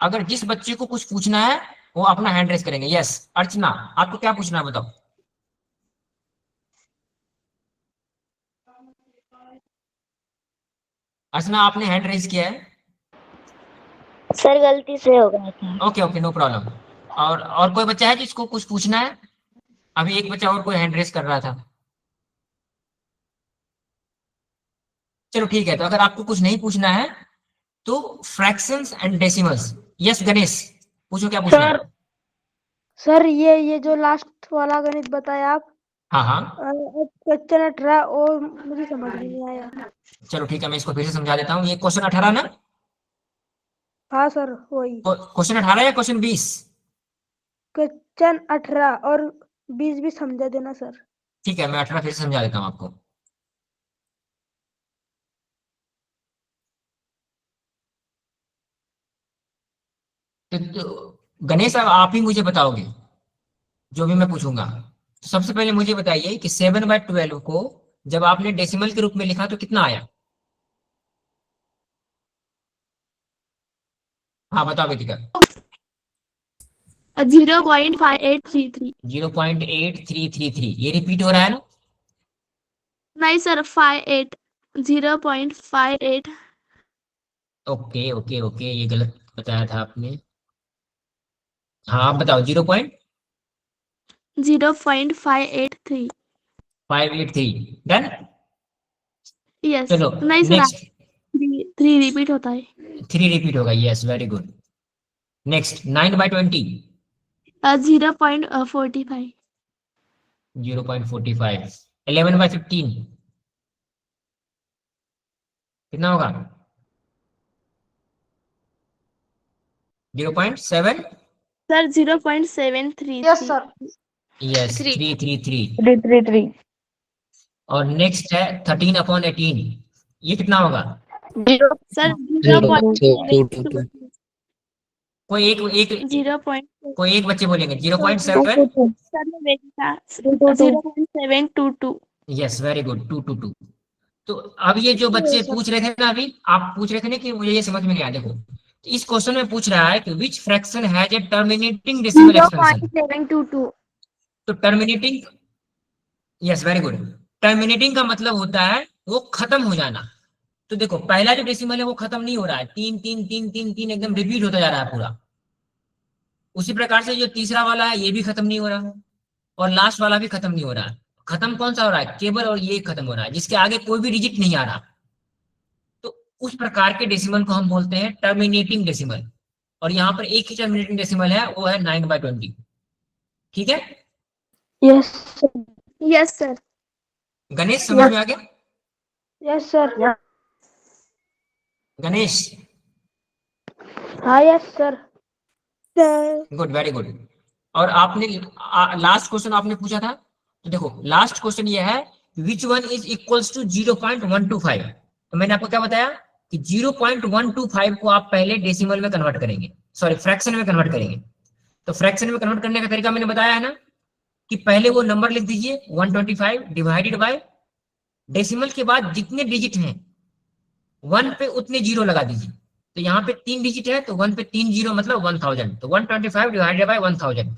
अगर जिस बच्चे को कुछ पूछना है वो अपना हैंड रेज करेंगे। यस अर्चना, आपको क्या पूछना है बताओ। अर्चना आपने हैंड रेज किया है? सर गलती से हो गया था। Okay okay no problem. और कोई बच्चा है जिसको कुछ पूछना है? अभी एक बच्चा और कोई हैंड रेज कर रहा था। चलो ठीक है, तो अगर आपको कुछ नहीं पूछना है तो fractions and decimals. Yes Ganesh, पूछो क्या पूछना है? सर ये जो लास्ट वाला गणित बताया आप, हाँ हाँ क्वेश्चन 18 और मुझे समझ में नहीं आया। चलो ठीक है, मैं इसको फिर से समझा देता हूँ। ये क्वेश्चन 18 ना? हाँ सर वही क्वेश्चन 18 या क्वेश्चन 20? क्वेश्चन 18 और 20 भी समझा देना सर। ठीक है, मैं 18 फिर से समझा देता हूँ आपको। तो गणेश अब आप ही मुझे बताओगे जो भी मैं पूछूंगा। तो सबसे पहले मुझे बताइए कि 7/12 को जब आपने डेसिमल के रूप में लिखा तो कितना आया? हाँ बताओ बेटिका। 0.5833। 0.8333 ये रिपीट हो रहा है ना? नहीं सर 58 0.58। ओके ओके ओके, ये गलत बताया था आपने। हाँ आप बताओ 0.583। 0.583 डन। यस चलो नहीं सर नेक्स्ट। 3 रिपीट होता है। 3 रिपीट होगा, यस वेरी गुड। नेक्स्ट 9/20 0.45। 0.45। 11/15 कितना होगा? 0.7। सर 0.733। Yes sir. यस 333। 333 और नेक्स्ट है 13/18 ये कितना होगा? सर 0.222 कोई एक 0. कोई एक बच्चे बोलेंगे 0.7। सर मैं देखा 222 0.722। Yes very good 222। तो अब ये जो बच्चे पूछ रहे थे ना, अभी आप पूछ रहे थे ना कि मुझे ये समझ में नहीं आया, देखो तो इस क्वेश्चन में पूछ रहा है कि विच fraction has a terminating decimal expansion. 0.722। तो terminating, yes very good, terminating का मतलब होता है वो खत्म हो जाना। तो देखो पहला जो डेसिमल है वो खत्म नहीं हो रहा है, 3 एकदम रिपीट होता जा रहा है पूरा। उसी प्रकार से जो तीसरा वाला है ये भी खत्म नहीं हो रहा है, और लास्ट वाला भी खत्म नहीं हो रहा है। खत्म कौन सा हो रहा है? केवल और ये खत्म हो रहा है, जिसके आगे कोई भी डिजिट नहीं आ रहा। तो उस प्रकार के डेसिमल को हम बोलते हैं टर्मिनेटिंग डेसिमल। और यहाँ पर एक ही टर्मिनेटिंग डेसिमल है, वो है 9/20। ठीक है यस यस सर। गणेश, समझ में आ गया? Yes sir. गणेश हाँ yes sir. Good very good. और आपने लास्ट क्वेश्चन आपने पूछा था, तो देखो लास्ट क्वेश्चन ये है which one is equals to 0.125। तो मैंने आपको क्या बताया कि 0.125 को आप पहले डेसिमल में कन्वर्ट करेंगे, सॉरी फ्रैक्शन में कन्वर्ट करेंगे। तो फ्रैक्शन में कन्वर्ट करने का तरीका मैंने बताया है ना, कि पहले वो नंबर लिख दीजिए 125 डिवाइडेड बाय डेसिमल के बाद जितने डिजिट हैं 1 पे उतने जीरो लगा दीजिए। तो यहाँ पे 3 डिजिट है तो 1 पे 3 जीरो मतलब 1000, तो 125 डिवाइडेड बाय 1000।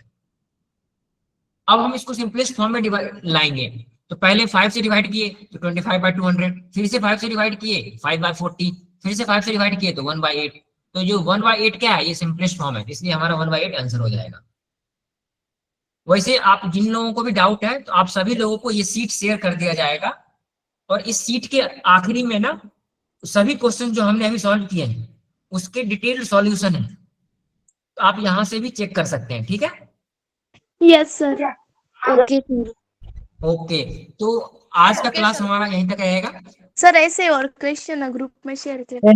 अब हम इसको सिंपलेस्ट फॉर्म में लाएंगे। तो पहले 5 से डिवाइड किए तो 25/200, फिर से 5 से डिवाइड किए 5/40, फिर से 5 से डिवाइड किए तो 1/8। तो जो 1/8 क्या है, ये सिंपलेस्ट फॉर्म है, इसलिए हमारा 1/8 आंसर हो जाएगा। वैसे आप जिन लोगों को भी डाउट है तो आप सभी लोगों को ये सीट शेयर कर दिया जाएगा, और इस सीट के आखिरी में ना सभी क्वेश्चन जो हमने अभी सॉल्व किए हैं उसके डिटेल्ड सॉल्यूशन है, तो आप यहाँ से भी चेक कर सकते हैं। ठीक है यस सर। Okay okay. तो आज का क्लास हमारा यहीं तक रहेगा। सर ऐसे और क्वेश्चन ग्रुप में शेयर करें।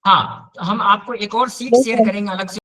हाँ हम आपको एक और सीट शेयर करेंगे अलग से।